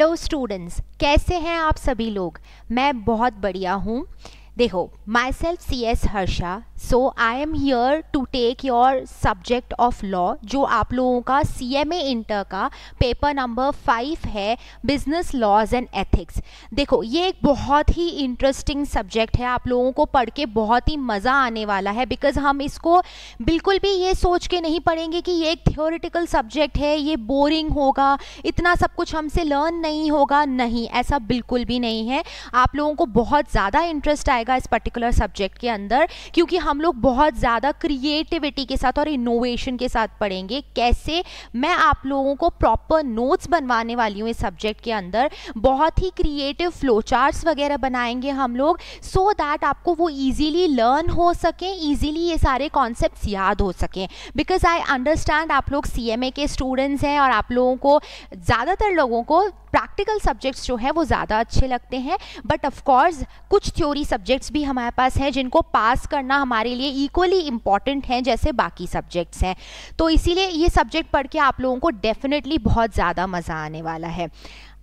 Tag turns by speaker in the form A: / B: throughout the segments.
A: Hello students, कैसे हैं आप सभी लोग। मैं बहुत बढ़िया हूँ। देखो, myself CS Harsha, so I am here to take your subject of law, जो आप लोगों का CMA इंटर का पेपर नंबर 5 है, बिजनेस लॉज एंड एथिक्स। देखो, ये एक बहुत ही इंटरेस्टिंग सब्जेक्ट है, आप लोगों को पढ़ के बहुत ही मज़ा आने वाला है, बिकॉज हम इसको बिल्कुल भी ये सोच के नहीं पढ़ेंगे कि ये एक थियोरेटिकल सब्जेक्ट है, ये बोरिंग होगा, इतना सब कुछ हमसे लर्न नहीं होगा। नहीं, ऐसा बिल्कुल भी नहीं है। आप लोगों को बहुत ज़्यादा इंटरेस्ट आएगा इस पर्टिकुलर सब्जेक्ट के अंदर, क्योंकि हम लोग बहुत ज़्यादा क्रिएटिविटी के साथ और इनोवेशन के साथ पढ़ेंगे। कैसे, मैं आप लोगों को प्रॉपर नोट्स बनवाने वाली हूँ इस सब्जेक्ट के अंदर। बहुत ही क्रिएटिव फ्लो चार्ट्स वगैरह बनाएंगे हम लोग, सो दैट आपको वो इजीली लर्न हो सके, इजीली ये सारे कॉन्सेप्ट्स याद हो सकें। बिकॉज आई अंडरस्टैंड आप लोग CMA के स्टूडेंट्स हैं और आप लोगों को, ज़्यादातर लोगों को प्रैक्टिकल सब्जेक्ट्स जो है वो ज़्यादा अच्छे लगते हैं, बट ऑफ कोर्स कुछ थ्योरी सब्जेक्ट्स भी हमारे पास हैं जिनको पास करना हमारे लिए इक्वली इम्पॉर्टेंट हैं जैसे बाकी सब्जेक्ट्स हैं। तो इसीलिए ये सब्जेक्ट पढ़ के आप लोगों को डेफिनेटली बहुत ज़्यादा मज़ा आने वाला है।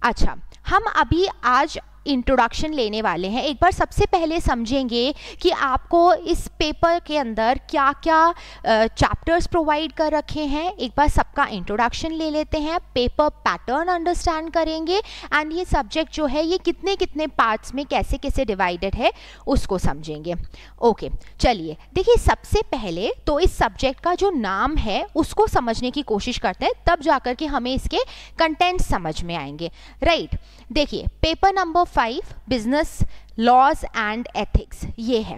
A: अच्छा, हम अभी आज इंट्रोडक्शन लेने वाले हैं। एक बार सबसे पहले समझेंगे कि आपको इस पेपर के अंदर क्या क्या चैप्टर्स प्रोवाइड कर रखे हैं। एक बार सबका इंट्रोडक्शन ले लेते हैं, पेपर पैटर्न अंडरस्टैंड करेंगे, एंड ये सब्जेक्ट जो है ये कितने कितने पार्ट्स में कैसे कैसे डिवाइडेड है उसको समझेंगे। ओके, चलिए देखिए, सबसे पहले तो इस सब्जेक्ट का जो नाम है उसको समझने की कोशिश करते हैं, तब जाकर के हमें इसके कंटेंट समझ में आएंगे। राइट, देखिए, paper number 5 business laws and ethics ये है।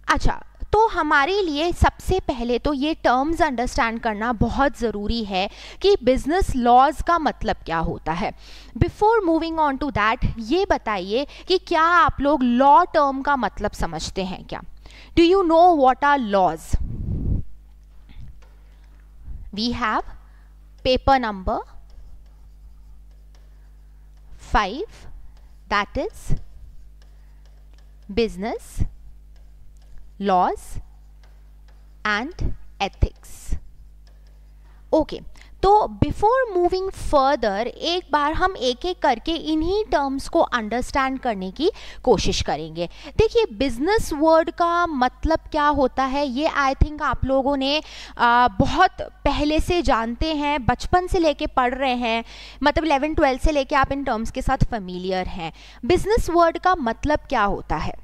A: अच्छा, तो हमारे लिए सबसे पहले तो ये टर्म्स अंडरस्टैंड करना बहुत ज़रूरी है कि बिजनेस लॉज का मतलब क्या होता है। Before moving on to that, ये बताइए कि क्या आप लोग लॉ टर्म का मतलब समझते हैं क्या? Do you know what are laws? We have paper number 5, that is business laws and ethics. Okay, तो बिफोर मूविंग फर्दर एक बार हम एक एक करके इन्हीं टर्म्स को अंडरस्टैंड करने की कोशिश करेंगे। देखिए, बिजनेस वर्ड का मतलब क्या होता है ये आई थिंक आप लोगों ने बहुत पहले से जानते हैं, बचपन से लेके पढ़ रहे हैं, मतलब 11-12 से लेके आप इन टर्म्स के साथ फेमिलियर हैं। बिजनेस वर्ड का मतलब क्या होता है?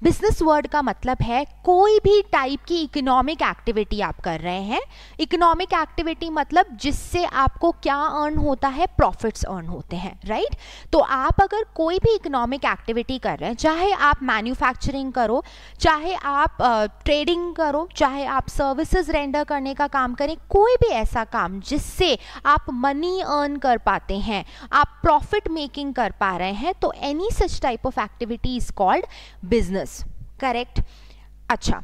A: बिजनेस वर्ड का मतलब है कोई भी टाइप की इकोनॉमिक एक्टिविटी आप कर रहे हैं। इकोनॉमिक एक्टिविटी मतलब जिससे आपको क्या अर्न होता है? प्रॉफिट्स अर्न होते हैं। राइट, तो आप अगर कोई भी इकोनॉमिक एक्टिविटी कर रहे हैं, चाहे आप मैन्युफैक्चरिंग करो, चाहे आप ट्रेडिंग करो, चाहे आप सर्विसेज रेंडर करने का काम करें, कोई भी ऐसा काम जिससे आप मनी अर्न कर पाते हैं, आप प्रॉफिट मेकिंग कर पा रहे हैं, तो any such type of activity is called business. Correct. अच्छा,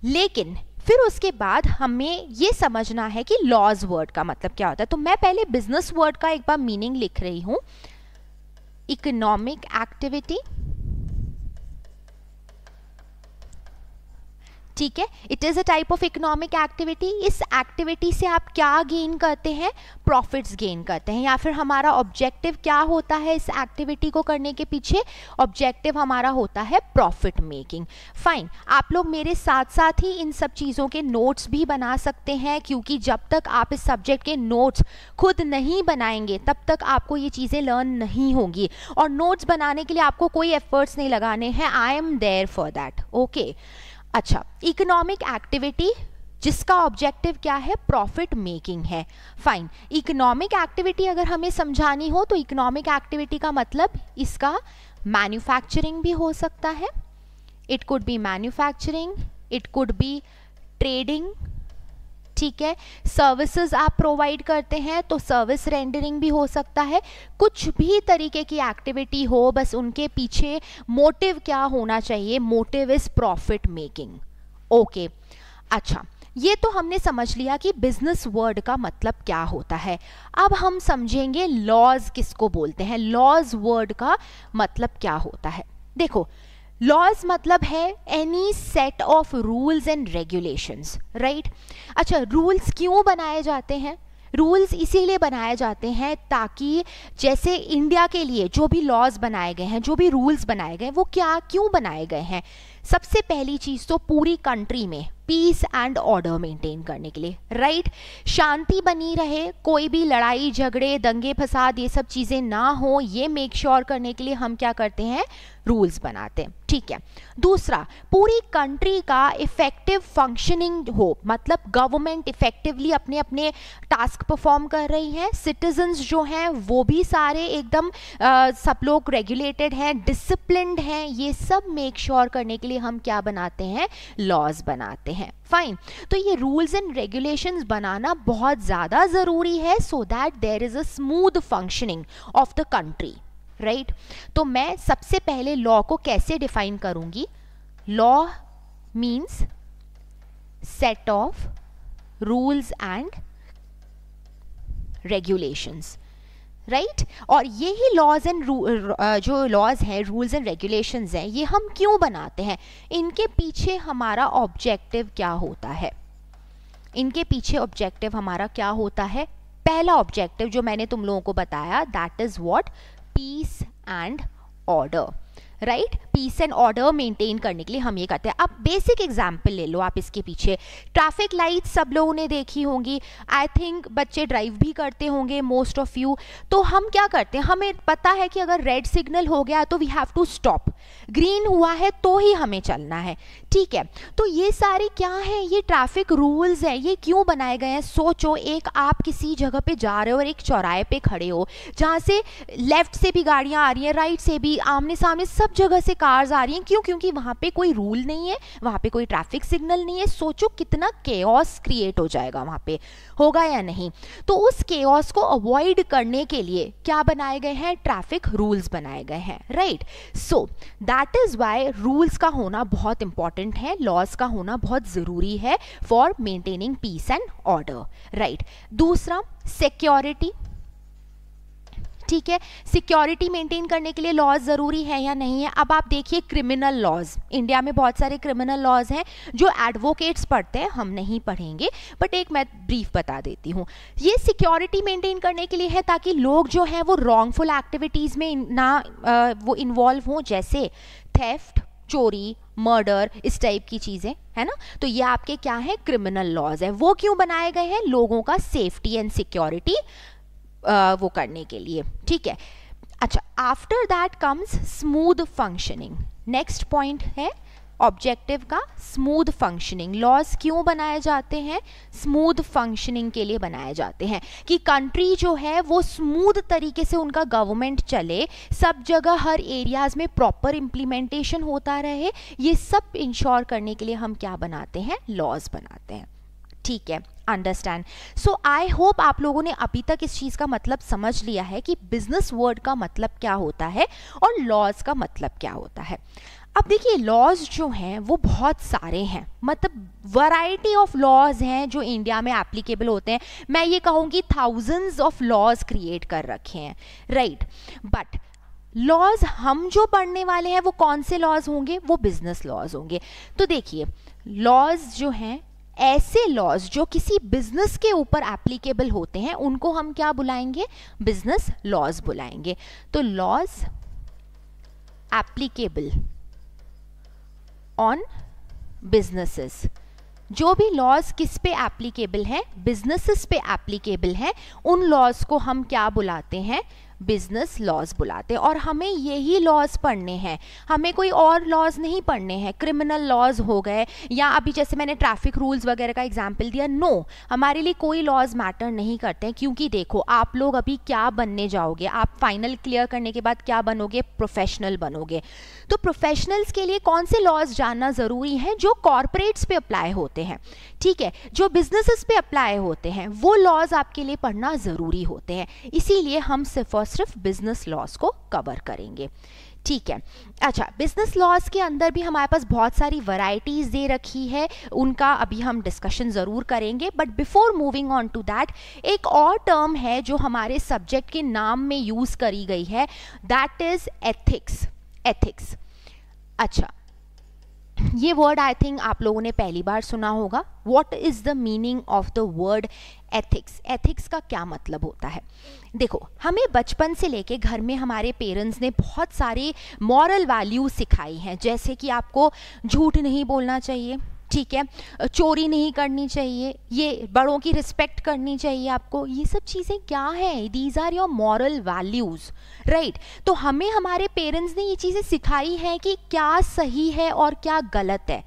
A: लेकिन फिर उसके बाद हमें ये समझना है कि लॉज वर्ड का मतलब क्या होता है। तो मैं पहले बिजनेस वर्ड का एक बार मीनिंग लिख रही हूं। इकोनॉमिक एक्टिविटी, ठीक है, it is a type of economic activity. इस एक्टिविटी से आप क्या गेन करते हैं? प्रॉफिट्स गेन करते हैं, या फिर हमारा ऑब्जेक्टिव क्या होता है इस एक्टिविटी को करने के पीछे? ऑब्जेक्टिव हमारा होता है प्रॉफिट मेकिंग। फाइन, आप लोग मेरे साथ साथ ही इन सब चीज़ों के नोट्स भी बना सकते हैं, क्योंकि जब तक आप इस सब्जेक्ट के नोट्स खुद नहीं बनाएंगे तब तक आपको ये चीज़ें लर्न नहीं होंगी। और नोट्स बनाने के लिए आपको कोई एफर्ट्स नहीं लगाने हैं, I am there for that. Okay, अच्छा, इकोनॉमिक एक्टिविटी जिसका ऑब्जेक्टिव क्या है? प्रॉफिट मेकिंग है। फाइन, इकोनॉमिक एक्टिविटी अगर हमें समझानी हो तो इकोनॉमिक एक्टिविटी का मतलब इसका मैन्युफैक्चरिंग भी हो सकता है। It could be manufacturing, it could be trading, ठीक है। सर्विसेज आप प्रोवाइड करते हैं तो सर्विस रेंडरिंग भी हो सकता है। कुछ भी तरीके की एक्टिविटी हो, बस उनके पीछे मोटिव क्या होना चाहिए? Motive is profit making. Okay, अच्छा, ये तो हमने समझ लिया कि बिजनेस वर्ड का मतलब क्या होता है। अब हम समझेंगे लॉज किसको बोलते हैं, लॉज वर्ड का मतलब क्या होता है। देखो, लॉज मतलब है any set of rules and regulations, right. अच्छा, रूल्स क्यों बनाए जाते हैं? रूल्स इसीलिए बनाए जाते हैं ताकि जैसे इंडिया के लिए जो भी लॉज बनाए गए हैं, जो भी रूल्स बनाए गए हैं, वो क्या क्यों बनाए गए हैं? सबसे पहली चीज तो पूरी कंट्री में पीस एंड ऑर्डर मेंटेन करने के लिए, राइट? शांति बनी रहे, कोई भी लड़ाई झगड़े दंगे फसाद ये सब चीजें ना हो, ये मेक श्योर करने के लिए हम क्या करते हैं? रूल्स बनाते हैं, ठीक है। दूसरा, पूरी कंट्री का इफेक्टिव फंक्शनिंग हो, मतलब गवर्नमेंट इफेक्टिवली अपने अपने टास्क परफॉर्म कर रही है, सिटीजन्स जो हैं वो भी सारे एकदम सब लोग रेगुलेटेड हैं, डिसिप्लिन्ड हैं, ये सब मेक श्योर करने के लिए हम क्या बनाते हैं? लॉज बनाते हैं। फाइन, तो ये रूल्स एंड रेगुलेशंस बनाना बहुत ज़्यादा ज़रूरी है so that there is a smooth functioning of the country, right? तो मैं सबसे पहले लॉ को कैसे डिफाइन करूंगी? Law means set of rules and regulations, right? और यही लॉज एंड जो लॉज हैं, रूल्स एंड रेगुलेशंस हैं, ये हम क्यों बनाते हैं? इनके पीछे हमारा ऑब्जेक्टिव क्या होता है? इनके पीछे ऑब्जेक्टिव हमारा क्या होता है? पहला ऑब्जेक्टिव जो मैंने तुम लोगों को बताया, that is what? Peace and order, right? Peace and order maintain करने के लिए हम ये करते हैं। अब बेसिक एग्जांपल ले लो आप इसके पीछे। ट्रैफिक लाइट सब लोगों ने देखी होंगी, आई थिंक बच्चे ड्राइव भी करते होंगे मोस्ट ऑफ यू। तो हम क्या करते हैं? हमें पता है कि अगर रेड सिग्नल हो गया तो we have to stop, green हुआ है तो ही हमें चलना है, ठीक है? तो ये सारे क्या है? ये ट्रैफिक रूल्स हैं। ये क्यों बनाए गए हैं? सोचो, एक आप किसी जगह पे जा रहे हो और एक चौराहे पे खड़े हो जहाँ से लेफ्ट से भी गाड़ियाँ आ रही हैं, राइट से भी, आमने सामने सब जगह से कार्स आ रही हैं। क्यों? क्योंकि वहां पे कोई रूल नहीं है, वहां पे कोई ट्रैफिक सिग्नल नहीं है। सोचो कितना केओस क्रिएट हो जाएगा वहां पे, होगा या नहीं? तो उस केओस को अवॉइड करने के लिए क्या बनाए गए हैं? ट्रैफिक रूल्स बनाए गए हैं, right? So that is why rules का होना बहुत इंपॉर्टेंट है, लॉज का होना बहुत जरूरी है for maintaining peace and order, right? दूसरा, सिक्योरिटी, ठीक है? सिक्योरिटी मेंटेन करने के लिए लॉज जरूरी है या नहीं है? अब आप देखिए क्रिमिनल लॉज, इंडिया में बहुत सारे क्रिमिनल लॉज हैं जो एडवोकेट्स पढ़ते हैं, हम नहीं पढ़ेंगे, बट एक मैं ब्रीफ बता देती हूँ। ये सिक्योरिटी मेंटेन करने के लिए है ताकि लोग जो हैं वो रॉन्गफुल एक्टिविटीज में ना वो इन्वॉल्व हों, जैसे थेफ्ट, चोरी, मर्डर, इस टाइप की चीजें, है ना? तो ये आपके क्या है? क्रिमिनल लॉज है। वो क्यों बनाए गए हैं? लोगों का सेफ्टी एंड सिक्योरिटी वो करने के लिए, ठीक है? अच्छा, after that comes smooth functioning. Next point है ऑब्जेक्टिव का स्मूथ फंक्शनिंग। लॉज क्यों बनाए जाते हैं? स्मूथ फंक्शनिंग के लिए बनाए जाते हैं कि कंट्री जो है वो स्मूथ तरीके से उनका गवर्नमेंट चले, सब जगह हर एरियाज में प्रॉपर इम्प्लीमेंटेशन होता रहे। ये सब इंश्योर करने के लिए हम क्या बनाते हैं? लॉज बनाते हैं, ठीक है? अंडरस्टैंड? सो आई होप आप लोगों ने अभी तक इस चीज का मतलब समझ लिया है कि बिजनेस वर्ड का मतलब क्या होता है और लॉज का मतलब क्या होता है। अब देखिए, लॉज जो हैं वो बहुत सारे हैं, मतलब वैरायटी ऑफ लॉज हैं जो इंडिया में एप्लीकेबल होते हैं। मैं ये कहूँगी थाउजेंड्स ऑफ लॉज क्रिएट कर रखे हैं, राइट? बट लॉज हम जो पढ़ने वाले हैं वो कौन से लॉज होंगे? वो बिजनेस लॉज होंगे। तो देखिए, लॉज जो हैं, ऐसे लॉज जो किसी बिजनेस के ऊपर एप्लीकेबल होते हैं, उनको हम क्या बुलाएंगे? बिजनेस लॉज बुलाएंगे। तो लॉज एप्लीकेबल ऑन बिजनेसेस, जो भी लॉज किस पे एप्लीकेबल हैं? बिजनेसेस पे एप्लीकेबल हैं, उन लॉज को हम क्या बुलाते हैं? बिजनेस लॉज बुलाते हैं। और हमें यही लॉज पढ़ने हैं, हमें कोई और लॉज नहीं पढ़ने हैं। क्रिमिनल लॉज हो गए या अभी जैसे मैंने ट्रैफिक रूल्स वगैरह का एग्जांपल दिया, नो, हमारे लिए कोई लॉज मैटर नहीं करते हैं। क्योंकि देखो, आप लोग अभी क्या बनने जाओगे? आप फाइनल क्लियर करने के बाद क्या बनोगे? प्रोफेशनल बनोगे। तो प्रोफेशनल्स के लिए कौन से लॉज जानना ज़रूरी है? जो कॉर्पोरेट्स पे अप्लाई होते हैं, ठीक है? जो बिजनेसेस पे अप्लाई होते हैं, वो लॉज आपके लिए पढ़ना ज़रूरी होते हैं। इसीलिए हम सिर्फ बिजनेस लॉज को कवर करेंगे, ठीक है? अच्छा, बिजनेस लॉज के अंदर भी हमारे पास बहुत सारी वैरायटीज दे रखी है, उनका अभी हम डिस्कशन ज़रूर करेंगे। But before moving on to that, एक और टर्म है जो हमारे सब्जेक्ट के नाम में यूज़ करी गई है, दैट इज एथिक्स। एथिक्स, अच्छा, ये वर्ड आई थिंक आप लोगों ने पहली बार सुना होगा. What is the meaning of the word ethics? Ethics का क्या मतलब होता है? देखो, हमें बचपन से लेके घर में हमारे पेरेंट्स ने बहुत सारे मॉरल वैल्यूज सिखाई हैं, जैसे कि आपको झूठ नहीं बोलना चाहिए, ठीक है, चोरी नहीं करनी चाहिए, ये बड़ों की रिस्पेक्ट करनी चाहिए आपको. ये सब चीज़ें क्या हैं? These are your moral values, right. तो हमें हमारे पेरेंट्स ने ये चीज़ें सिखाई हैं कि क्या सही है और क्या गलत है,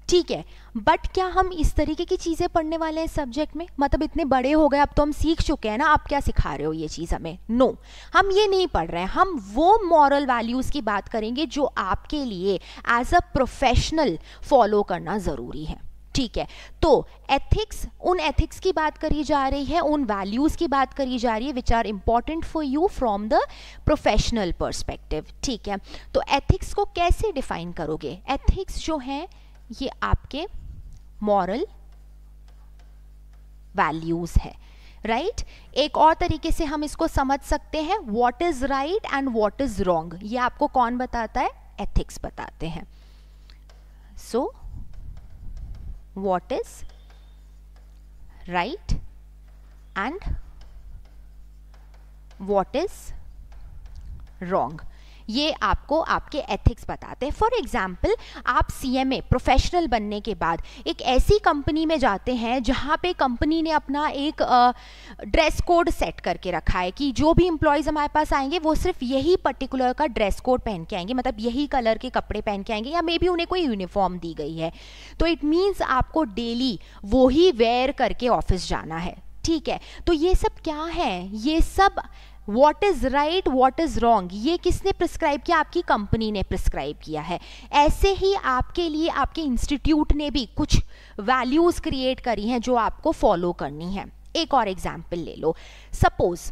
A: ठीक है. बट क्या हम इस तरीके की चीज़ें पढ़ने वाले हैं सब्जेक्ट में? मतलब इतने बड़े हो गए, अब तो हम सीख चुके हैं ना, आप क्या सिखा रहे हो ये चीज़ हमें? नो, हम ये नहीं पढ़ रहे हैं. हम वो मॉरल वैल्यूज़ की बात करेंगे जो आपके लिए एज अ प्रोफेशनल फॉलो करना ज़रूरी है, ठीक है. तो एथिक्स, उन एथिक्स की बात करी जा रही है, उन वैल्यूज़ की बात करी जा रही है which are important for you from the professional perspective, ठीक है. तो एथिक्स को कैसे डिफाइन करोगे? एथिक्स जो है ये आपके मॉरल वैल्यूज है, राइट. एक और तरीके से हम इसको समझ सकते हैं, what is right and what is wrong. ये आपको कौन बताता है? एथिक्स बताते हैं. So what is right and what is wrong, ये आपको आपके एथिक्स बताते हैं. फॉर एग्जाम्पल, आप CMA प्रोफेशनल बनने के बाद एक ऐसी कंपनी में जाते हैं जहाँ पे कंपनी ने अपना एक ड्रेस कोड सेट करके रखा है कि जो भी एम्प्लॉयज़ हमारे पास आएंगे वो सिर्फ यही पर्टिकुलर का ड्रेस कोड पहन के आएंगे, मतलब यही कलर के कपड़े पहन के आएंगे, या मे बी उन्हें कोई यूनिफॉर्म दी गई है. तो इट मीन्स आपको डेली वो ही वेयर करके ऑफिस जाना है, ठीक है. तो ये सब क्या है? ये सब what is right, what is wrong, ये किसने प्रिस्क्राइब किया? आपकी कंपनी ने प्रिस्क्राइब किया है. ऐसे ही आपके लिए आपके इंस्टीट्यूट ने भी कुछ वैल्यूज क्रिएट करी हैं जो आपको फॉलो करनी है. एक और एग्जाम्पल ले लो. सपोज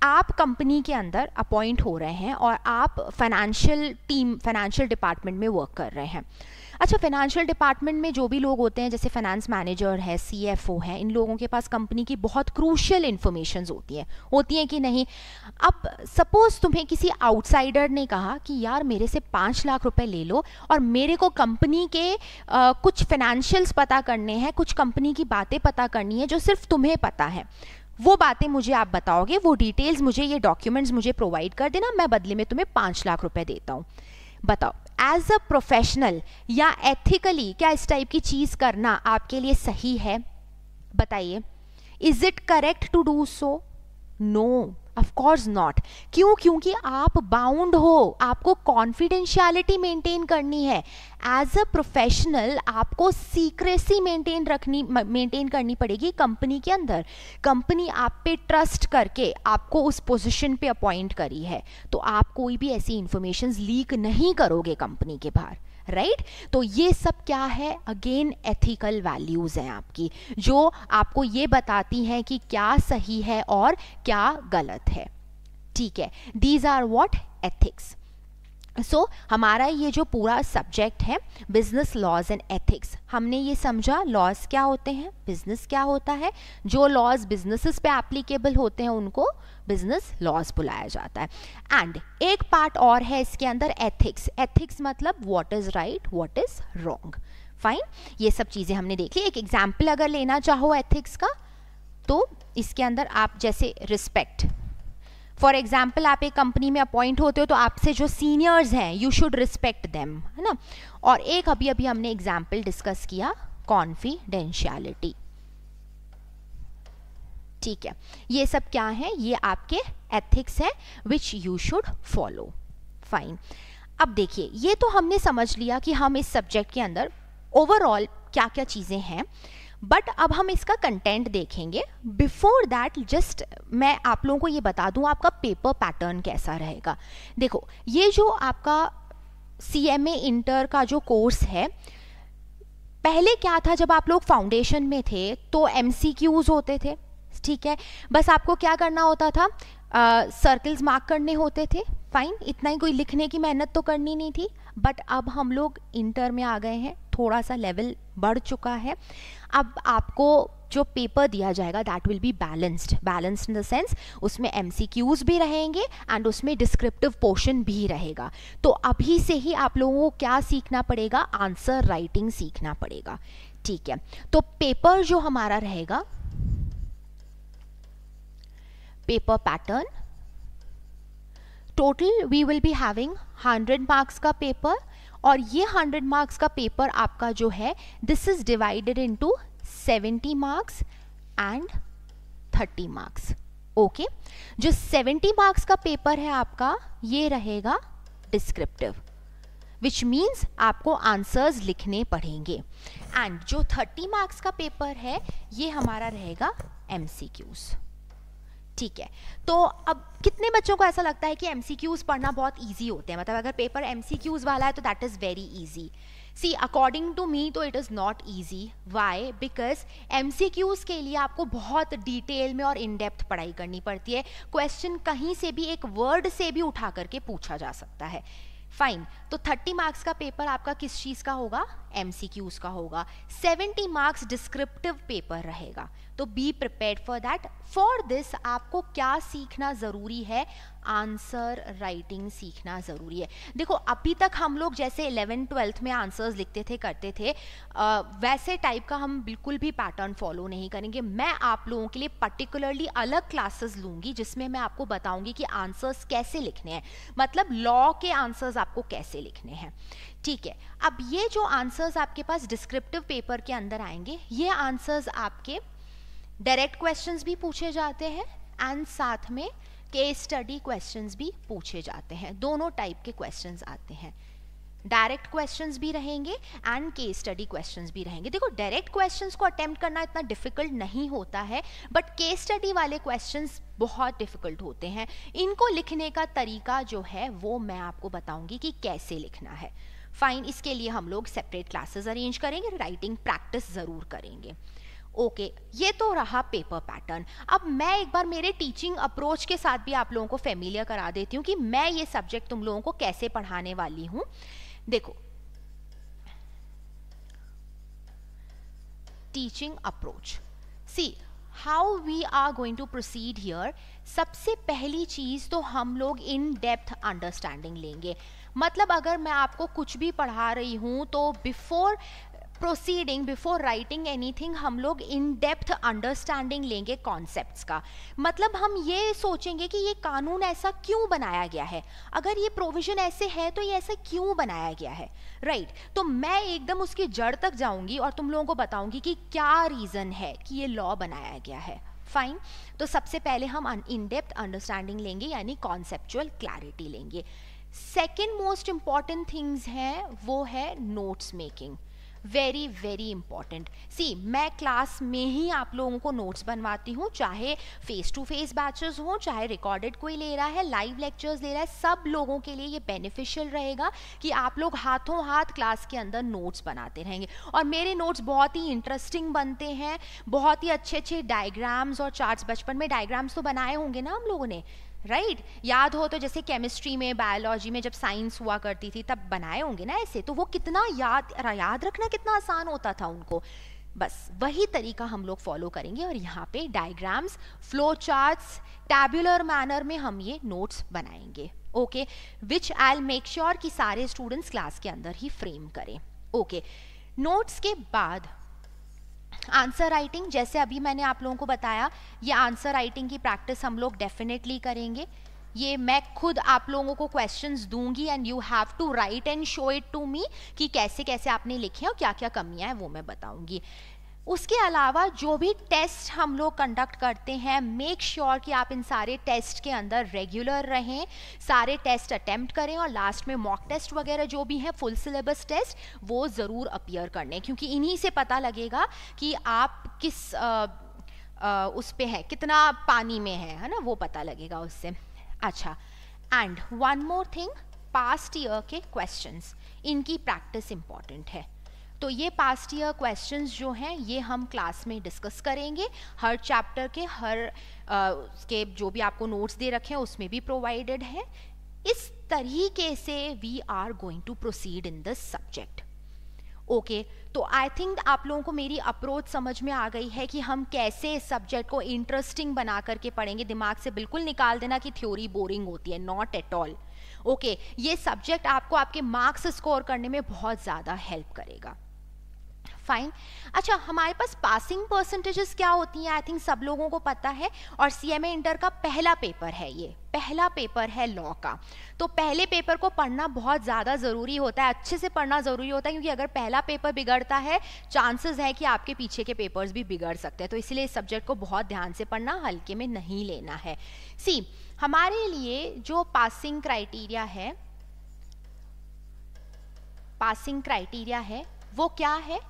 A: आप कंपनी के अंदर अपॉइंट हो रहे हैं और आप फाइनेंशियल डिपार्टमेंट में वर्क कर रहे हैं. अच्छा, फाइनेंशियल डिपार्टमेंट में जो भी लोग होते हैं, जैसे फाइनेंस मैनेजर है, CFO है, इन लोगों के पास कंपनी की बहुत क्रूशियल इन्फॉर्मेशन होती हैं कि नहीं. अब सपोज तुम्हें किसी आउटसाइडर ने कहा कि यार मेरे से 5 लाख रुपए ले लो और मेरे को कंपनी के कुछ फाइनेंशियल्स पता करने हैं, कुछ कंपनी की बातें पता करनी है जो सिर्फ तुम्हें पता है. वो बातें मुझे आप बताओगे, वो डिटेल्स मुझे, ये डॉक्यूमेंट्स मुझे प्रोवाइड कर देना, मैं बदले में तुम्हें 5 लाख रुपए देता हूँ. बताओ, एज अ प्रोफेशनल या एथिकली क्या इस टाइप की चीज करना आपके लिए सही है? बताइए, is it correct to do so? No, of course not. क्यों? क्योंकि आप बाउंड हो, आपको कॉन्फिडेंशियलिटी मेंटेन करनी है. एज अ प्रोफेशनल आपको सीक्रेसी मेंटेन करनी पड़ेगी कंपनी के अंदर. कंपनी आप पे ट्रस्ट करके आपको उस पोजीशन पे अपॉइंट करी है, तो आप कोई भी ऐसी इंफॉर्मेशन लीक नहीं करोगे कंपनी के बाहर, राइट. तो ये सब क्या है? अगेन एथिकल वैल्यूज हैं आपकी, जो आपको ये बताती हैं कि क्या सही है और क्या गलत है, ठीक है. These are what? Ethics. So हमारा ये जो पूरा सब्जेक्ट है बिजनेस लॉज एंड एथिक्स, हमने ये समझा लॉज क्या होते हैं, बिजनेस क्या होता है. जो लॉज बिजनेसेस पे एप्लीकेबल होते हैं उनको बिजनेस लॉज बुलाया जाता है. एंड एक पार्ट और है इसके अंदर, एथिक्स. एथिक्स मतलब what is right, what is wrong. Fine, ये सब चीजें हमने देख ली. एक एग्जाम्पल अगर लेना चाहो एथिक्स का, तो इसके अंदर आप जैसे रिस्पेक्ट, फॉर एग्जाम्पल आप एक कंपनी में अपॉइंट होते हो तो आपसे जो सीनियर्स हैं यू शुड रिस्पेक्ट देम, है ना. और एक अभी अभी हमने एग्जाम्पल डिस्कस किया, कॉन्फिडेंशियलिटी, ठीक है. ये सब क्या है? ये आपके एथिक्स है which you should follow. Fine. अब देखिए, ये तो हमने समझ लिया कि हम इस सब्जेक्ट के अंदर ओवरऑल क्या क्या चीज़ें हैं, बट अब हम इसका कंटेंट देखेंगे. बिफोर दैट जस्ट मैं आप लोगों को ये बता दूं आपका पेपर पैटर्न कैसा रहेगा. देखो, ये जो आपका CMA इंटर का जो कोर्स है, पहले क्या था, जब आप लोग फाउंडेशन में थे तो MCQs होते थे, ठीक है. बस आपको क्या करना होता था, सर्कल्स मार्क करने होते थे. फाइन, इतना ही, कोई लिखने की मेहनत तो करनी नहीं थी. बट अब हम लोग इंटर में आ गए हैं, थोड़ा सा लेवल बढ़ चुका है. अब आपको जो पेपर दिया जाएगा that will be balanced in the sense उसमें MCQs भी रहेंगे एंड उसमें डिस्क्रिप्टिव पोर्शन भी रहेगा। तो अभी से ही आप लोगों को क्या सीखना पड़ेगा, आंसर राइटिंग सीखना पड़ेगा, ठीक है। तो पेपर जो हमारा रहेगा, paper pattern, total we will be having 100 marks का पेपर, और ये 100 मार्क्स का पेपर आपका जो है this is divided into 70 marks and 30 marks, okay. जो 70 मार्क्स का पेपर है आपका ये रहेगा डिस्क्रिप्टिव, विच मीन्स आपको आंसर्स लिखने पड़ेंगे, एंड जो 30 मार्क्स का पेपर है ये हमारा रहेगा MCQs, ठीक है। तो अब कितने बच्चों को ऐसा लगता है कि MCQs पढ़ना बहुत इजी होते हैं, मतलब अगर पेपर MCQs वाला है तो that is very easy. See according to me तो it is not easy. Why? Because MCQs के लिए आपको बहुत डिटेल में और इन डेप्थ पढ़ाई करनी पड़ती है। क्वेश्चन कहीं से भी एक वर्ड से भी उठा करके पूछा जा सकता है। फाइन, तो 30 मार्क्स का पेपर आपका किस चीज़ का होगा, MCQs का होगा। 70 मार्क्स डिस्क्रिप्टिव पेपर रहेगा, तो be prepared for that. For this आपको क्या सीखना ज़रूरी है, आंसर राइटिंग सीखना ज़रूरी है। देखो अभी तक हम लोग जैसे 11th-12th में आंसर्स लिखते थे करते थे, वैसे टाइप का हम बिल्कुल भी पैटर्न फॉलो नहीं करेंगे। मैं आप लोगों के लिए पर्टिकुलरली अलग क्लासेस लूँगी जिसमें मैं आपको बताऊँगी कि आंसर्स कैसे लिखने हैं, मतलब लॉ के आंसर्स आपको कैसे लिखने हैं, ठीक है। अब ये जो आंसर्स आपके पास डिस्क्रिप्टिव पेपर के अंदर आएंगे, ये आंसर्स आपके डायरेक्ट क्वेश्चंस भी पूछे जाते हैं एंड साथ में केस स्टडी क्वेश्चंस भी पूछे जाते हैं। दोनों टाइप के क्वेश्चंस आते हैं, डायरेक्ट क्वेश्चंस भी रहेंगे एंड केस स्टडी क्वेश्चंस भी रहेंगे। देखो डायरेक्ट क्वेश्चंस को अटेम्प्ट करना इतना डिफिकल्ट नहीं होता है, बट केस स्टडी वाले क्वेश्चंस बहुत डिफिकल्ट होते हैं। इनको लिखने का तरीका जो है वो मैं आपको बताऊंगी कि कैसे लिखना है। फाइन, इसके लिए हम लोग सेपरेट क्लासेस अरेंज करेंगे, राइटिंग प्रैक्टिस ज़रूर करेंगे, ओके। ये तो रहा पेपर पैटर्न। अब मैं एक बार मेरे टीचिंग अप्रोच के साथ भी आप लोगों को फेमिलियर करा देती हूँ कि मैं ये सब्जेक्ट तुम लोगों को कैसे पढ़ाने वाली हूँ। देखो teaching approach, see how we are going to proceed here. सबसे पहली चीज तो हम लोग इन डेप्थ अंडरस्टैंडिंग लेंगे, मतलब अगर मैं आपको कुछ भी पढ़ा रही हूँ तो before proceeding, before writing anything, हम लोग इन डेप्थ अंडरस्टैंडिंग लेंगे कॉन्सेप्ट्स का। मतलब हम ये सोचेंगे कि ये कानून ऐसा क्यों बनाया गया है, अगर ये प्रोविजन ऐसे है तो ये ऐसा क्यों बनाया गया है, राइट। तो मैं एकदम उसकी जड़ तक जाऊंगी और तुम लोगों को बताऊंगी कि क्या रीज़न है कि ये लॉ बनाया गया है। फाइन, तो सबसे पहले हम इन डेप्थ अंडरस्टैंडिंग लेंगे, यानी कॉन्सेप्चुअल क्लैरिटी लेंगे। सेकेंड मोस्ट इंपॉर्टेंट थिंग्स है वो है notes making, very very important. See मैं क्लास में ही आप लोगों को नोट्स बनवाती हूँ, चाहे फेस टू फेस बैचेस हों, चाहे रिकॉर्डेड कोई ले रहा है, लाइव लेक्चर्स ले रहा है, सब लोगों के लिए ये बेनिफिशियल रहेगा कि आप लोग हाथों हाथ क्लास के अंदर नोट्स बनाते रहेंगे। और मेरे नोट्स बहुत ही इंटरेस्टिंग बनते हैं, बहुत ही अच्छे अच्छे डायग्राम्स और चार्ट्स। बचपन में डायग्राम्स तो बनाए होंगे ना हम लोगों ने, राइट याद हो तो, जैसे केमिस्ट्री में, बायोलॉजी में जब साइंस हुआ करती थी तब बनाए होंगे ना ऐसे, तो वो कितना याद रखना कितना आसान होता था उनको। बस वही तरीका हम लोग फॉलो करेंगे और यहाँ पे diagrams, flow charts, tabular manner में हम ये नोट्स बनाएंगे, okay, which I will make sure कि सारे स्टूडेंट्स क्लास के अंदर ही फ्रेम करें, ओके। नोट्स के बाद आंसर राइटिंग, जैसे अभी मैंने आप लोगों को बताया, ये आंसर राइटिंग की प्रैक्टिस हम लोग डेफिनेटली करेंगे। ये मैं खुद आप लोगों को क्वेश्चंस दूंगी and you have to write and show it to me कि कैसे कैसे आपने लिखे और क्या क्या कमियां हैं वो मैं बताऊंगी। उसके अलावा जो भी टेस्ट हम लोग कंडक्ट करते हैं, मेक श्योर कि आप इन सारे टेस्ट के अंदर रेगुलर रहें, सारे टेस्ट अटेम्प्ट करें और लास्ट में मॉक टेस्ट वगैरह जो भी है, फुल सिलेबस टेस्ट, वो ज़रूर अपीयर करने, क्योंकि इन्हीं से पता लगेगा कि आप किस उस पे है, कितना पानी में है ना, वो पता लगेगा उससे। अच्छा, and one more thing, past year के क्वेश्चंस, इनकी प्रैक्टिस इंपॉर्टेंट है। तो ये पास्ट ईयर क्वेश्चंस जो हैं ये हम क्लास में डिस्कस करेंगे, हर चैप्टर के हर के जो भी आपको नोट्स दे रखे हैं उसमें भी प्रोवाइडेड है। इस तरीके से we are going to proceed in this subject, okay तो आई थिंक आप लोगों को मेरी अप्रोच समझ में आ गई है कि हम कैसे इस सब्जेक्ट को इंटरेस्टिंग बना करके पढ़ेंगे। दिमाग से बिल्कुल निकाल देना कि थ्योरी बोरिंग होती है, नॉट एट ऑल। ओके ये सब्जेक्ट आपको आपके मार्क्स स्कोर करने में बहुत ज़्यादा हेल्प करेगा। फाइन। अच्छा हमारे पास पासिंग परसेंटेजेस क्या होती हैं, आई थिंक सब लोगों को पता है, और सीएमए इंटर का पहला पेपर है, ये पहला पेपर है लॉ का। तो पहले पेपर को पढ़ना बहुत ज़्यादा ज़रूरी होता है, अच्छे से पढ़ना ज़रूरी होता है, क्योंकि अगर पहला पेपर बिगड़ता है चांसेस है कि आपके पीछे के पेपर्स भी बिगड़ सकते हैं। तो इसलिए इस सब्जेक्ट को बहुत ध्यान से पढ़ना, हल्के में नहीं लेना है। सी हमारे लिए जो पासिंग क्राइटेरिया है वो क्या है,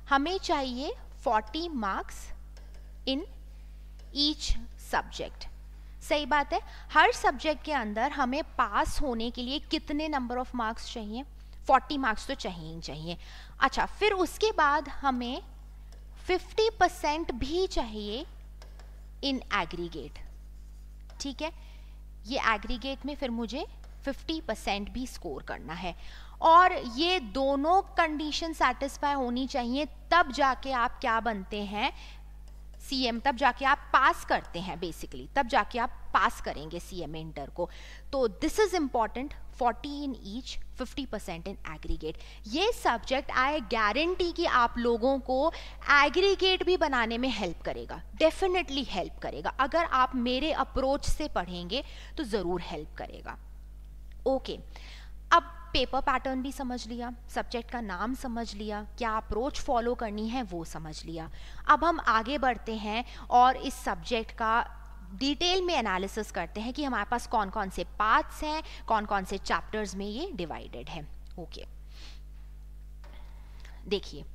A: हमें चाहिए 40 मार्क्स इन ईच सब्जेक्ट। सही बात है, हर सब्जेक्ट के अंदर हमें पास होने के लिए कितने नंबर ऑफ मार्क्स चाहिए, 40 मार्क्स तो चाहिए ही चाहिए। अच्छा फिर उसके बाद हमें 50% भी चाहिए इन एग्रीगेट। ठीक है, ये एग्रीगेट में फिर मुझे 50% भी स्कोर करना है, और ये दोनों कंडीशन सेटिस्फाई होनी चाहिए, तब जाके आप क्या बनते हैं सीएम, तब जाके आप पास करते हैं, बेसिकली तब जाके आप पास करेंगे सीएम इंटर को। तो this is important, 40 in each, 50% in aggregate. ये सब्जेक्ट आई गारंटी कि आप लोगों को एग्रीगेट भी बनाने में हेल्प करेगा, डेफिनेटली हेल्प करेगा। अगर आप मेरे अप्रोच से पढ़ेंगे तो ज़रूर हेल्प करेगा। ओके अब पेपर पैटर्न भी समझ लिया, सब्जेक्ट का नाम समझ लिया, क्या अप्रोच फॉलो करनी है वो समझ लिया। अब हम आगे बढ़ते हैं और इस सब्जेक्ट का डिटेल में एनालिसिस करते हैं कि हमारे पास कौन कौन से पार्ट्स हैं, कौन कौन से चैप्टर्स में ये डिवाइडेड है। ओके देखिए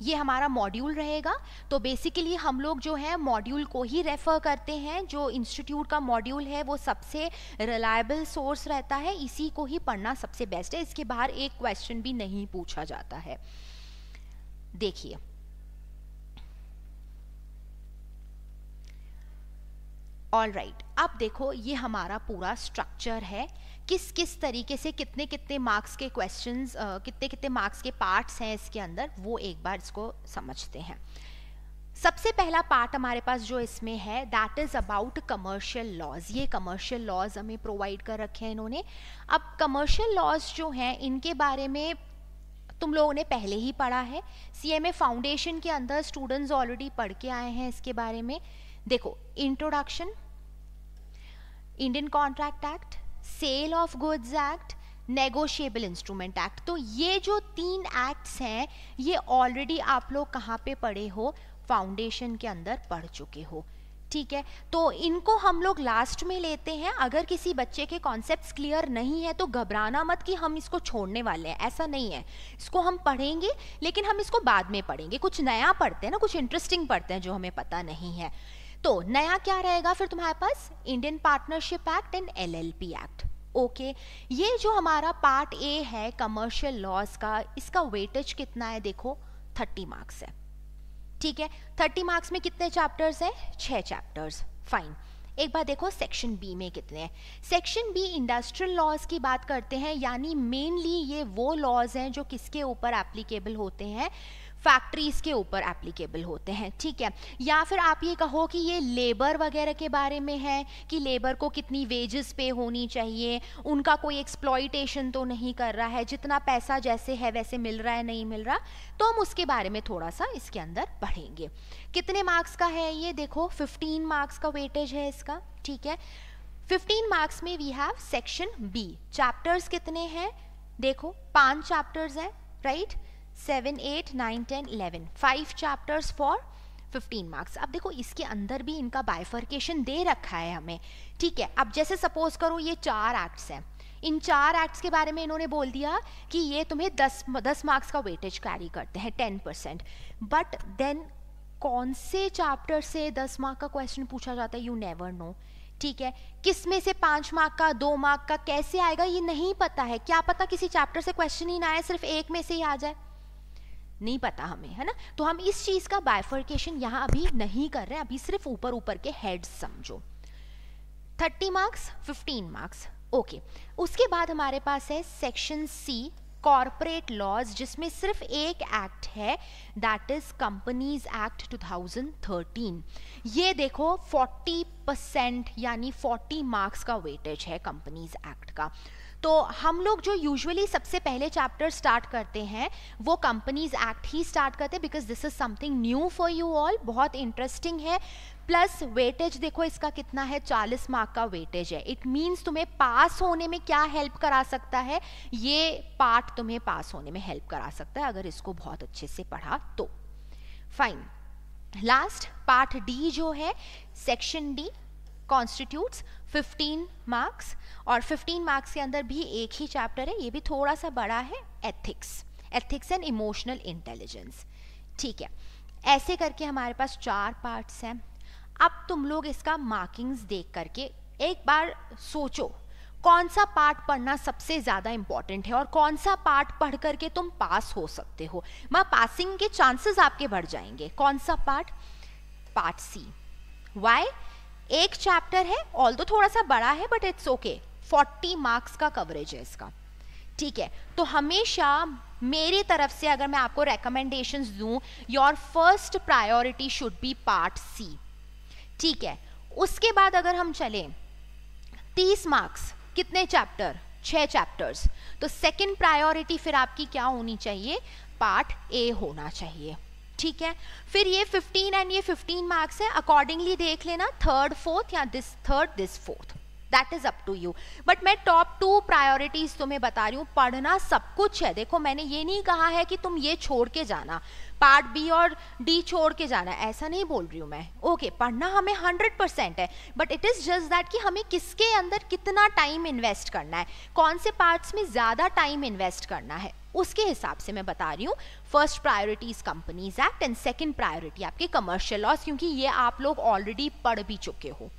A: ये हमारा मॉड्यूल रहेगा। तो बेसिकली हम लोग जो है मॉड्यूल को ही रेफर करते हैं, जो इंस्टीट्यूट का मॉड्यूल है वो सबसे रिलायबल सोर्स रहता है, इसी को ही पढ़ना सबसे बेस्ट है। इसके बाहर एक क्वेश्चन भी नहीं पूछा जाता है। देखिए ऑल राइट, अब देखो ये हमारा पूरा स्ट्रक्चर है, किस किस तरीके से कितने कितने मार्क्स के क्वेश्चंस, कितने कितने मार्क्स के पार्ट्स हैं इसके अंदर, वो एक बार इसको समझते हैं। सबसे पहला पार्ट हमारे पास जो इसमें है that is about commercial laws. ये कमर्शियल लॉज हमें प्रोवाइड कर रखे हैं इन्होंने। अब कमर्शियल लॉज जो हैं इनके बारे में तुम लोगों ने पहले ही पढ़ा है, सीएमए फाउंडेशन के अंदर स्टूडेंट्स ऑलरेडी पढ़ के आए हैं इसके बारे में। देखो introduction, Indian contract act, sale of goods act, negotiable instrument act. तो ये जो 3 एक्ट्स हैं ये ऑलरेडी आप लोग कहाँ पे पढ़े हो, फाउंडेशन के अंदर पढ़ चुके हो। ठीक है, तो इनको हम लोग लास्ट में लेते हैं। अगर किसी बच्चे के कॉन्सेप्ट्स क्लियर नहीं है तो घबराना मत कि हम इसको छोड़ने वाले हैं, ऐसा नहीं है। इसको हम पढ़ेंगे लेकिन हम इसको बाद में पढ़ेंगे, कुछ नया पढ़ते हैं ना, कुछ इंटरेस्टिंग पढ़ते हैं जो हमें पता नहीं है। तो नया क्या रहेगा फिर तुम्हारे पास, Indian partnership act and LLP act. Okay ये जो हमारा पार्ट ए है कमर्शियल लॉज का, इसका वेटेज कितना है, देखो 30 मार्क्स है। ठीक है, 30 मार्क्स में कितने चैप्टर्स हैं, 6 चैप्टर्स। फाइन, एक बार देखो सेक्शन बी में कितने हैं। सेक्शन बी इंडस्ट्रियल लॉज की बात करते हैं, यानी मेनली ये वो लॉज हैं जो किसके ऊपर एप्लीकेबल होते हैं, फैक्ट्रीज के ऊपर एप्लीकेबल होते हैं। ठीक है, या फिर आप ये कहो कि ये लेबर वगैरह के बारे में है कि लेबर को कितनी वेजेस पे होनी चाहिए, उनका कोई एक्सप्लॉइटेशन तो नहीं कर रहा है, जितना पैसा जैसे है वैसे मिल रहा है नहीं मिल रहा, तो हम उसके बारे में थोड़ा सा इसके अंदर पढ़ेंगे। कितने मार्क्स का है ये, देखो 15 मार्क्स का वेटेज है इसका। ठीक है, 15 मार्क्स में we have section B. Chapters कितने हैं, देखो 5 चैप्टर्स हैं, राइट, 7, 8, 9, 10, 11, 5 चैप्टर्स फॉर 15 मार्क्स। अब देखो इसके अंदर भी इनका बाइफर्केशन दे रखा है हमें। ठीक है, अब जैसे सपोज करो ये 4 एक्ट्स हैं, इन 4 एक्ट्स के बारे में इन्होंने बोल दिया कि ये तुम्हें 10 मार्क्स का वेटेज कैरी करते हैं, 10%। बट देन कौन से चैप्टर से 10 मार्क का क्वेश्चन पूछा जाता है, यू नेवर नो। ठीक है, किस में से 5 मार्क का, 2 मार्क का कैसे आएगा ये नहीं पता है। क्या पता किसी चैप्टर से क्वेश्चन ही ना आए, सिर्फ एक में से ही आ जाए, नहीं पता हमें, है ना। तो हम इस चीज का बाइफर्केशन यहां अभी नहीं कर रहे हैं, अभी सिर्फ ऊपर ऊपर के हेड्स समझो। 30 मार्क्स, 15 मार्क्स। ओके, उसके बाद हमारे पास है सेक्शन सी कॉरपोरेट लॉज जिसमें सिर्फ एक एक्ट है, दैट इज कंपनीज एक्ट 2013। ये देखो 40% यानी 40 मार्क्स का वेटेज है कंपनीज एक्ट का। तो हम लोग जो यूजुअली सबसे पहले चैप्टर स्टार्ट करते हैं वो कंपनीज एक्ट ही स्टार्ट करते हैं, because this is something new for you all, बहुत इंटरेस्टिंग है। प्लस वेटेज देखो इसका कितना है, 40 मार्क का वेटेज है। इट मीन्स तुम्हें पास होने में क्या हेल्प करा सकता है, ये पार्ट तुम्हें पास होने में हेल्प करा सकता है अगर इसको बहुत अच्छे से पढ़ा तो। फाइन, लास्ट पार्ट डी जो है, सेक्शन डी कॉन्स्टिट्यूट्स 15 मार्क्स, और 15 मार्क्स के अंदर भी एक ही चैप्टर है, ये भी थोड़ा सा बड़ा है, एथिक्स एंड इमोशनल इंटेलिजेंस। ठीक है, ऐसे करके हमारे पास 4 पार्ट्स हैं। अब तुम लोग इसका मार्किंग्स देख करके एक बार सोचो कौन सा पार्ट पढ़ना सबसे ज़्यादा इंपॉर्टेंट है और कौन सा पार्ट पढ़ करके तुम पास हो सकते हो, पासिंग के चांसेस आपके बढ़ जाएंगे। कौन सा पार्ट? Part C. वाई? एक चैप्टर है, ऑल्दो थोड़ा सा बड़ा है बट इट्स ओके, 40 मार्क्स का कवरेज है इसका। ठीक है, तो हमेशा मेरी तरफ से अगर मैं आपको recommendations दूं, your first priority should be part C. ठीक है, उसके बाद अगर हम चलें 30 मार्क्स, कितने चैप्टर? 6 चैप्टर्स, तो सेकंड प्रायोरिटी फिर आपकी क्या होनी चाहिए? पार्ट ए होना चाहिए। ठीक है, फिर ये 15 एंड ये 15 मार्क्स है, अकॉर्डिंगली देख लेना, थर्ड फोर्थ या this third this fourth, that is up to you. But मैं टॉप 2 प्रायोरिटीज तुम्हें बता रही हूँ, पढ़ना सब कुछ है। देखो मैंने ये नहीं कहा है कि तुम ये छोड़ के जाना, पार्ट बी और डी छोड़ के जाना, ऐसा नहीं बोल रही हूँ मैं। ओके, पढ़ना हमें 100% है, but it is just that कि हमें किसके अंदर कितना टाइम इन्वेस्ट करना है, कौन से पार्ट्स में ज्यादा टाइम इन्वेस्ट करना है, उसके हिसाब से मैं बता रही हूँ। First priority is companies act and second priority आपके कमर्शियल लॉस, क्योंकि ये आप लोग ऑलरेडी पढ़ भी चुके हो।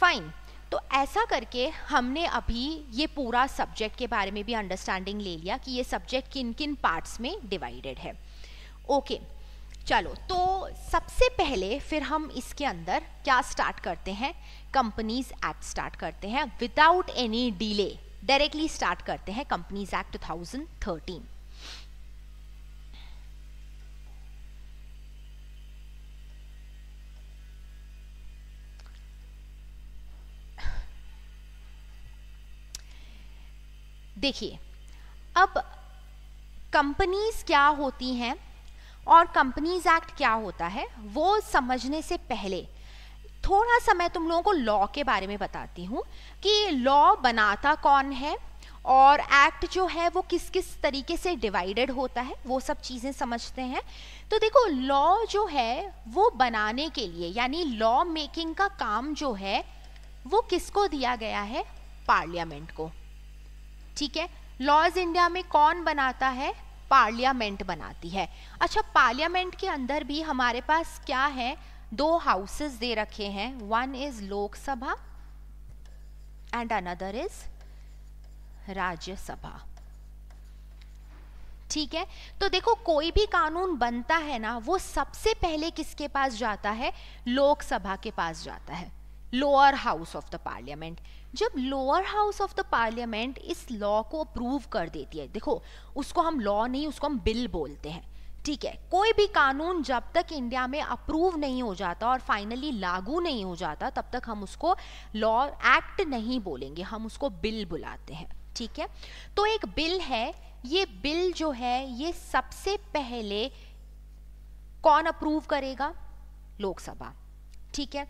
A: फाइन, तो ऐसा करके हमने अभी ये पूरा सब्जेक्ट के बारे में भी अंडरस्टैंडिंग ले लिया कि ये सब्जेक्ट किन किन पार्ट्स में डिवाइडेड है। ओके, चलो तो सबसे पहले फिर हम इसके अंदर क्या स्टार्ट करते हैं? कंपनीज एक्ट स्टार्ट करते हैं without any delay, directly start करते हैं कंपनीज एक्ट 2013। देखिए, अब कंपनीज क्या होती हैं और कंपनीज एक्ट क्या होता है वो समझने से पहले थोड़ा सा मैं तुम लोगों को लॉ के बारे में बताती हूँ कि लॉ बनाता कौन है और एक्ट जो है वो किस किस तरीके से डिवाइडेड होता है, वो सब चीज़ें समझते हैं। तो देखो, लॉ जो है वो बनाने के लिए, यानी लॉ मेकिंग का काम जो है वो किसको दिया गया है? पार्लियामेंट को। ठीक है, लॉज इंडिया में कौन बनाता है? पार्लियामेंट बनाती है। अच्छा, पार्लियामेंट के अंदर भी हमारे पास क्या है? 2 हाउसेस दे रखे हैं, one is Lok Sabha and another is Rajya Sabha. ठीक है, तो देखो कोई भी कानून बनता है ना, वो सबसे पहले किसके पास जाता है? लोकसभा के पास जाता है, lower house of the parliament. जब lower house of the parliament इस लॉ को अप्रूव कर देती है, देखो उसको हम लॉ नहीं, उसको हम बिल बोलते हैं। ठीक है, कोई भी कानून जब तक इंडिया में अप्रूव नहीं हो जाता और फाइनली लागू नहीं हो जाता तब तक हम उसको लॉ एक्ट नहीं बोलेंगे, हम उसको बिल बुलाते हैं। ठीक है, तो एक बिल है, ये बिल जो है ये सबसे पहले कौन अप्रूव करेगा? लोकसभा। ठीक है,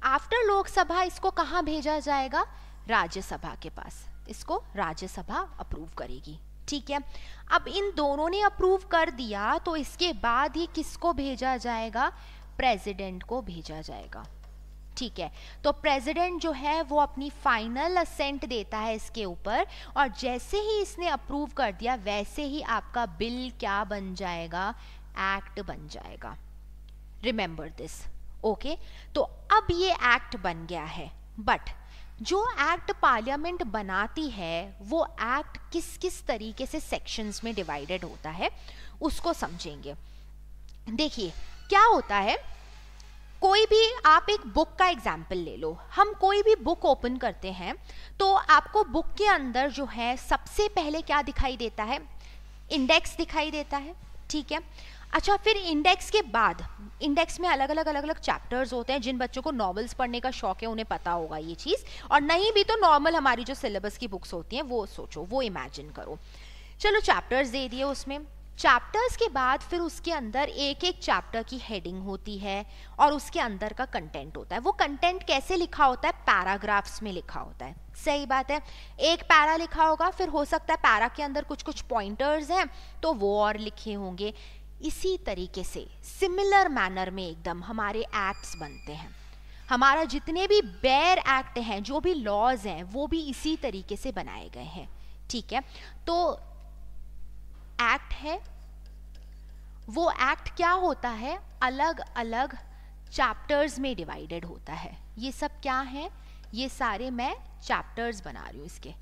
A: आफ्टर लोकसभा इसको कहाँ भेजा जाएगा? राज्यसभा के पास, इसको राज्यसभा अप्रूव करेगी। ठीक है, अब इन दोनों ने अप्रूव कर दिया तो इसके बाद ही किसको भेजा जाएगा? प्रेसिडेंट को भेजा जाएगा। ठीक है, तो प्रेसिडेंट जो है वो अपनी फाइनल असेंट देता है इसके ऊपर, और जैसे ही इसने अप्रूव कर दिया वैसे ही आपका बिल क्या बन जाएगा? एक्ट बन जाएगा। Remember this. ओके, तो अब ये एक्ट बन गया है, बट जो एक्ट पार्लियामेंट बनाती है वो एक्ट किस किस तरीके से सेक्शंस में डिवाइडेड होता है उसको समझेंगे। देखिए क्या होता है, कोई भी आप एक बुक का एग्जाम्पल ले लो, हम कोई भी बुक ओपन करते हैं तो आपको बुक के अंदर जो है सबसे पहले क्या दिखाई देता है, इंडेक्स दिखाई देता है, ठीक है। अच्छा, फिर इंडेक्स के बाद इंडेक्स में अलग अलग चैप्टर्स होते हैं। जिन बच्चों को नॉवेल्स पढ़ने का शौक है उन्हें पता होगा ये चीज़, और नहीं भी तो नॉर्मल हमारी जो सिलेबस की बुक्स होती हैं वो सोचो, वो इमेजिन करो। चलो चैप्टर्स दे दिए, उसमें चैप्टर्स के बाद फिर उसके अंदर एक एक चैप्टर की हेडिंग होती है और उसके अंदर का कंटेंट होता है। वो कंटेंट कैसे लिखा होता है, पैराग्राफ्स में लिखा होता है, सही बात है। एक पैरा लिखा होगा, फिर हो सकता है पैरा के अंदर कुछ कुछ पॉइंटर्स हैं तो वो और लिखे होंगे। इसी तरीके से सिमिलर मैनर में एकदम हमारे एक्ट्स बनते हैं। हमारा जितने भी बेयर एक्ट हैं, जो भी लॉज हैं, वो भी इसी तरीके से बनाए गए हैं, ठीक है। तो एक्ट है, वो एक्ट क्या होता है, अलग अलग चैप्टर्स में डिवाइडेड होता है। ये सब क्या है, ये सारे मैं चैप्टर्स बना रही हूँ इसके,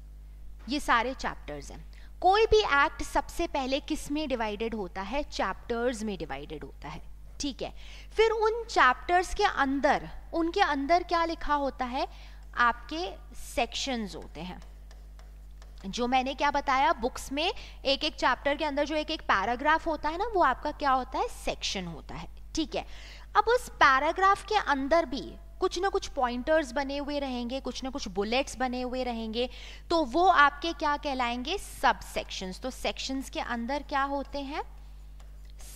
A: ये सारे चैप्टर्स हैं। कोई भी एक्ट सबसे पहले किस में डिवाइडेड होता है, चैप्टर्स में डिवाइडेड होता है, ठीक है। फिर उन चैप्टर्स के अंदर, उनके अंदर क्या लिखा होता है, आपके सेक्शंस होते हैं। जो मैंने क्या बताया, बुक्स में एक एक चैप्टर के अंदर जो एक एक पैराग्राफ होता है ना, वो आपका क्या होता है, सेक्शन होता है, ठीक है। अब उस पैराग्राफ के अंदर भी कुछ ना कुछ पॉइंटर्स बने हुए रहेंगे, कुछ ना कुछ बुलेट्स बने हुए रहेंगे, तो वो आपके क्या कहलाएंगे, सब सेक्शंस। तो सेक्शंस के अंदर क्या होते हैं,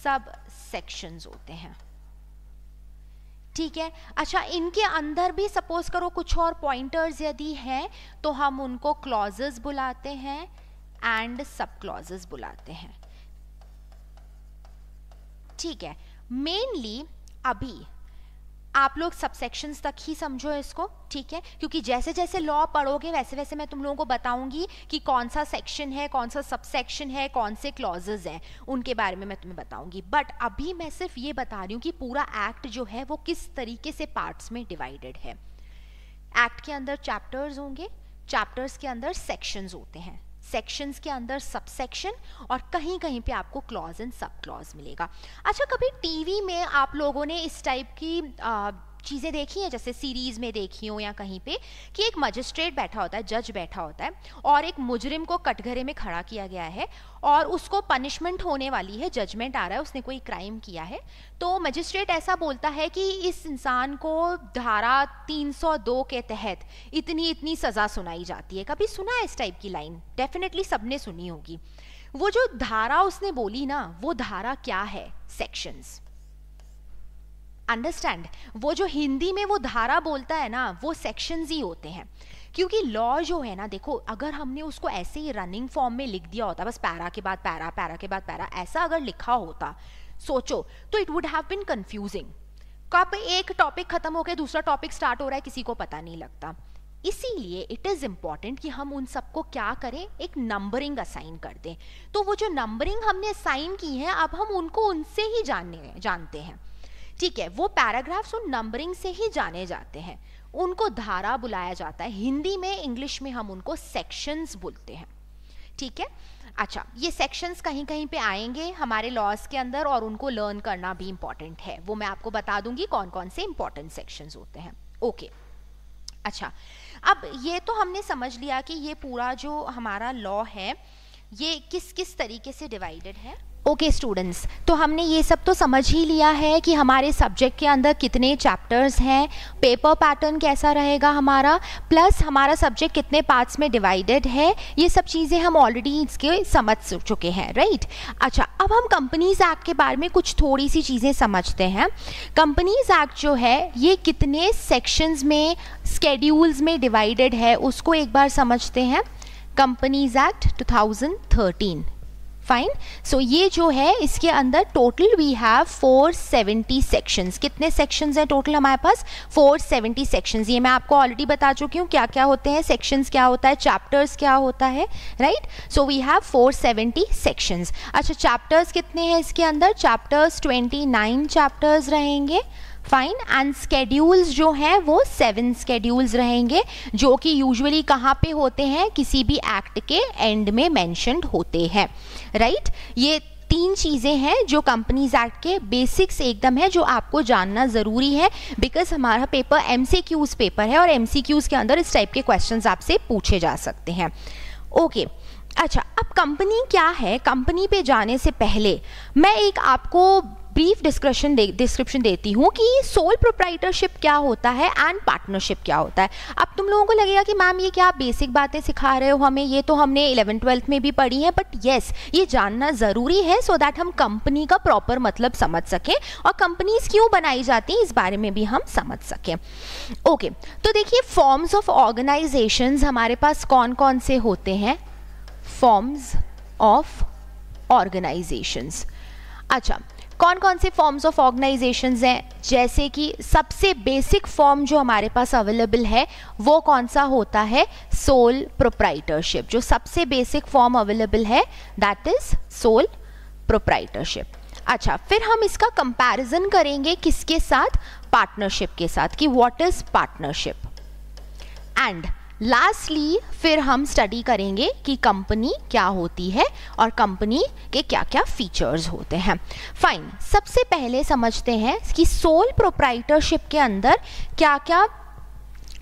A: सब सेक्शंस होते हैं, ठीक है। अच्छा, इनके अंदर भी सपोज करो कुछ और पॉइंटर्स यदि हैं तो हम उनको क्लॉजेस बुलाते हैं एंड सब क्लॉजेस बुलाते हैं, ठीक है। मेनली अभी आप लोग सबसेक्शंस तक ही समझो इसको, ठीक है, क्योंकि जैसे जैसे लॉ पढ़ोगे वैसे वैसे मैं तुम लोगों को बताऊंगी कि कौन सा सेक्शन है, कौन सा सबसेक्शन है, कौन से क्लॉजेस हैं, उनके बारे में मैं तुम्हें बताऊंगी। बट अभी मैं सिर्फ ये बता रही हूँ कि पूरा एक्ट जो है वो किस तरीके से पार्ट्स में डिवाइडेड है। एक्ट के अंदर चैप्टर्स होंगे, चैप्टर्स के अंदर सेक्शंस होते हैं, सेक्शंस के अंदर सबसेक्शन, और कहीं कहीं पे आपको क्लॉज एंड सब क्लॉज मिलेगा। अच्छा, कभी टीवी में आप लोगों ने इस टाइप की चीज़ें देखी हैं, जैसे सीरीज़ में देखी हो या कहीं पे, कि एक मजिस्ट्रेट बैठा होता है, जज बैठा होता है, और एक मुजरिम को कटघरे में खड़ा किया गया है और उसको पनिशमेंट होने वाली है, जजमेंट आ रहा है, उसने कोई क्राइम किया है। तो मजिस्ट्रेट ऐसा बोलता है कि इस इंसान को धारा 302 के तहत इतनी इतनी सज़ा सुनाई जाती है। कभी सुना है इस टाइप की लाइन? डेफिनेटली सबने सुनी होगी। वो जो धारा उसने बोली ना, वो धारा क्या है, सेक्शंस। अंडरस्टैंड, वो जो हिंदी में वो धारा बोलता है ना, वो सेक्शंस ही होते हैं। क्योंकि लॉ जो है ना, देखो, अगर हमने उसको ऐसे ही रनिंग फॉर्म में लिख दिया होता, बस पैरा के बाद पैरा, पैरा के बाद पैरा, ऐसा अगर लिखा होता, सोचो, तो it would have been confusing. कब एक टॉपिक खत्म होकर दूसरा टॉपिक स्टार्ट हो रहा है किसी को पता नहीं लगता। इसीलिए इट इज़ इम्पॉर्टेंट कि हम उन सबको क्या करें, एक नंबरिंग असाइन कर दें। तो वो जो नंबरिंग हमने असाइन की है, अब हम उनको उनसे ही जानते हैं, ठीक है। वो पैराग्राफ्स उन नंबरिंग से ही जाने जाते हैं, उनको धारा बुलाया जाता है। हिंदी में, इंग्लिश में हम उनको सेक्शंस बोलते हैं, ठीक है। अच्छा, ये सेक्शंस कहीं कहीं पे आएंगे हमारे लॉज के अंदर, और उनको लर्न करना भी इम्पॉर्टेंट है। वो मैं आपको बता दूंगी कौन कौन से इंपॉर्टेंट सेक्शंस होते हैं, ओके। अच्छा, अब ये तो हमने समझ लिया कि ये पूरा जो हमारा लॉ है ये किस किस तरीके से डिवाइडेड है। ओके स्टूडेंट्स, तो हमने ये सब तो समझ ही लिया है कि हमारे सब्जेक्ट के अंदर कितने चैप्टर्स हैं, पेपर पैटर्न कैसा रहेगा हमारा, प्लस हमारा सब्जेक्ट कितने पार्ट्स में डिवाइडेड है। ये सब चीज़ें हम ऑलरेडी इसके समझ चुके हैं, राइट। अच्छा, अब हम कंपनीज एक्ट के बारे में कुछ थोड़ी सी चीज़ें समझते हैं। कंपनीज एक्ट जो है ये कितने सेक्शंस में, स्केड्यूल्स में डिवाइडेड है, उसको एक बार समझते हैं। Companies act 2013, fine. सो ये जो है इसके अंदर टोटल वी हैव 470 सेक्शंस। कितने सेक्शंस हैं टोटल हमारे पास? 470 सेक्शंस। ये मैं आपको ऑलरेडी बता चुकी हूँ क्या क्या होते हैं, सेक्शंस क्या होता है, चैप्टर्स क्या होता है, right. So we have 470 sections. अच्छा, चैप्टर्स कितने हैं इसके अंदर? चैप्टर्स 29 चैप्टर्स रहेंगे, फाइन। एंड स्केड्यूल्स जो हैं वो 7 स्केड्यूल्स रहेंगे, जो कि यूजुअली कहाँ पे होते हैं, किसी भी एक्ट के एंड में मेंशन्ड होते हैं, राइट। ये 3 चीज़ें हैं जो कंपनीज एक्ट के बेसिक्स एकदम है जो आपको जानना ज़रूरी है, बिकॉज हमारा पेपर MCQs पेपर है और MCQs के अंदर इस टाइप के क्वेश्चंस आपसे पूछे जा सकते हैं। ओके अच्छा, अब कंपनी क्या है, कंपनी पे जाने से पहले मैं एक आपको ब्रीफ डिस्क्रिप्शन देती हूँ कि सोल प्रोप्राइटरशिप क्या होता है एंड पार्टनरशिप क्या होता है। अब तुम लोगों को लगेगा कि मैम ये क्या बेसिक बातें सिखा रहे हो हमें, ये तो हमने 11th-12th में भी पढ़ी है, बट येस ये जानना ज़रूरी है सो दैट हम कंपनी का प्रॉपर मतलब समझ सकें और कंपनीज क्यों बनाई जाती हैं इस बारे में भी हम समझ सकें। ओके तो देखिए, फॉर्म्स ऑफ ऑर्गेनाइजेशंस हमारे पास कौन कौन से होते हैं, फॉर्म्स ऑफ ऑर्गेनाइजेशंस। अच्छा, कौन कौन से फॉर्म्स ऑफ ऑर्गेनाइजेशंस हैं, जैसे कि सबसे बेसिक फॉर्म जो हमारे पास अवेलेबल है वो कौन सा होता है, सोल प्रोप्राइटरशिप। जो सबसे बेसिक फॉर्म अवेलेबल है दैट इज सोल प्रोप्राइटरशिप। अच्छा, फिर हम इसका कंपैरिजन करेंगे किसके साथ, पार्टनरशिप के साथ, कि what is partnership. And lastly फिर हम स्टडी करेंगे कि कंपनी क्या होती है और कंपनी के क्या क्या फीचर्स होते हैं। फाइन, सबसे पहले समझते हैं कि सोल प्रोप्राइटरशिप के अंदर क्या क्या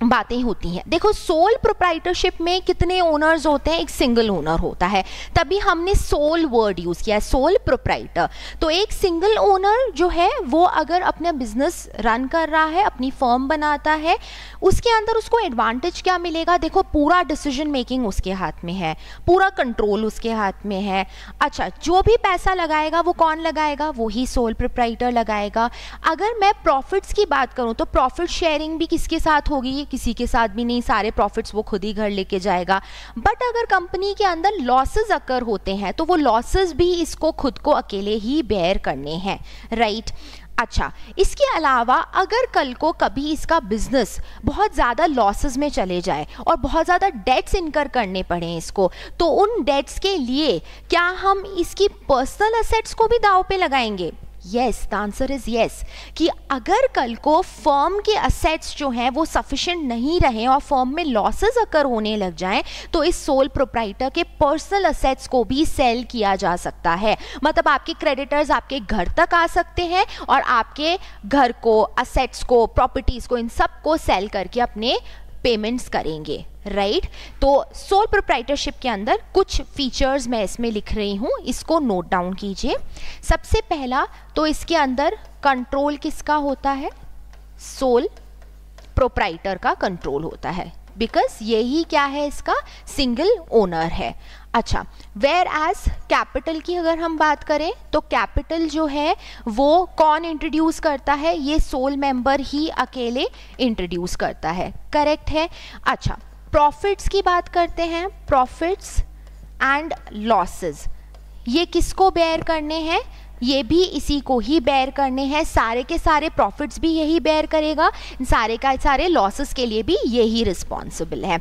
A: बातें होती हैं। देखो, सोल प्रोप्राइटरशिप में कितने ओनर्स होते हैं, एक सिंगल ओनर होता है, तभी हमने सोल वर्ड यूज किया है, सोल प्रोप्राइटर। तो एक सिंगल ओनर जो है वो अगर अपना बिजनेस रन कर रहा है, अपनी फर्म बनाता है, उसके अंदर उसको एडवांटेज क्या मिलेगा, देखो पूरा डिसीजन मेकिंग उसके हाथ में है, पूरा कंट्रोल उसके हाथ में है। अच्छा, जो भी पैसा लगाएगा वो कौन लगाएगा, वो ही सोल प्रोप्राइटर लगाएगा। अगर मैं प्रॉफिट्स की बात करूं तो प्रॉफिट शेयरिंग भी किसके साथ होगी, किसी के साथ भी नहीं, सारे प्रॉफिट्स वो खुद ही घर लेके जाएगा। बट अगर कंपनी के अंदर लॉसेस अकर होते हैं तो वो लॉसेस भी इसको खुद को अकेले ही बेयर करने हैं, राइट। अच्छा, इसके अलावा अगर कल को कभी इसका बिजनेस बहुत ज़्यादा लॉसेस में चले जाए और बहुत ज़्यादा डेट्स इनकर करने पड़े इसको, तो उन डेट्स के लिए क्या हम इसकी पर्सनल असेट्स को भी दांव पे लगाएंगे? Yes, the answer is yes, कि अगर कल को फर्म के असेट्स जो हैं वो सफिशिएंट नहीं रहे और फर्म में लॉसेस अकर होने लग जाएं, तो इस सोल प्रोप्राइटर के पर्सनल असेट्स को भी सेल किया जा सकता है। मतलब आपके क्रेडिटर्स आपके घर तक आ सकते हैं और आपके घर को, असेट्स को, प्रॉपर्टीज को, इन सब को सेल करके अपने पेमेंट्स करेंगे, राइट। तो सोल प्रोप्राइटरशिप के अंदर कुछ फीचर्स मैं इसमें लिख रही हूँ, इसको नोट डाउन कीजिए। सबसे पहला तो इसके अंदर कंट्रोल किसका होता है, सोल प्रोप्राइटर का कंट्रोल होता है, बिकॉज यही क्या है, इसका सिंगल ओनर है। अच्छा, वेयर एज कैपिटल की अगर हम बात करें तो कैपिटल जो है वो कौन इंट्रोड्यूस करता है, ये सोल मेंबर ही अकेले इंट्रोड्यूस करता है, करेक्ट है। अच्छा, प्रॉफिट्स की बात करते हैं, प्रॉफिट्स एंड लॉसेस ये किसको बेयर करने हैं, ये भी इसी को ही बेयर करने हैं, सारे के सारे प्रॉफिट्स भी यही बेयर करेगा, सारे का सारे लॉसेस के लिए भी यही रिस्पॉन्सिबल है,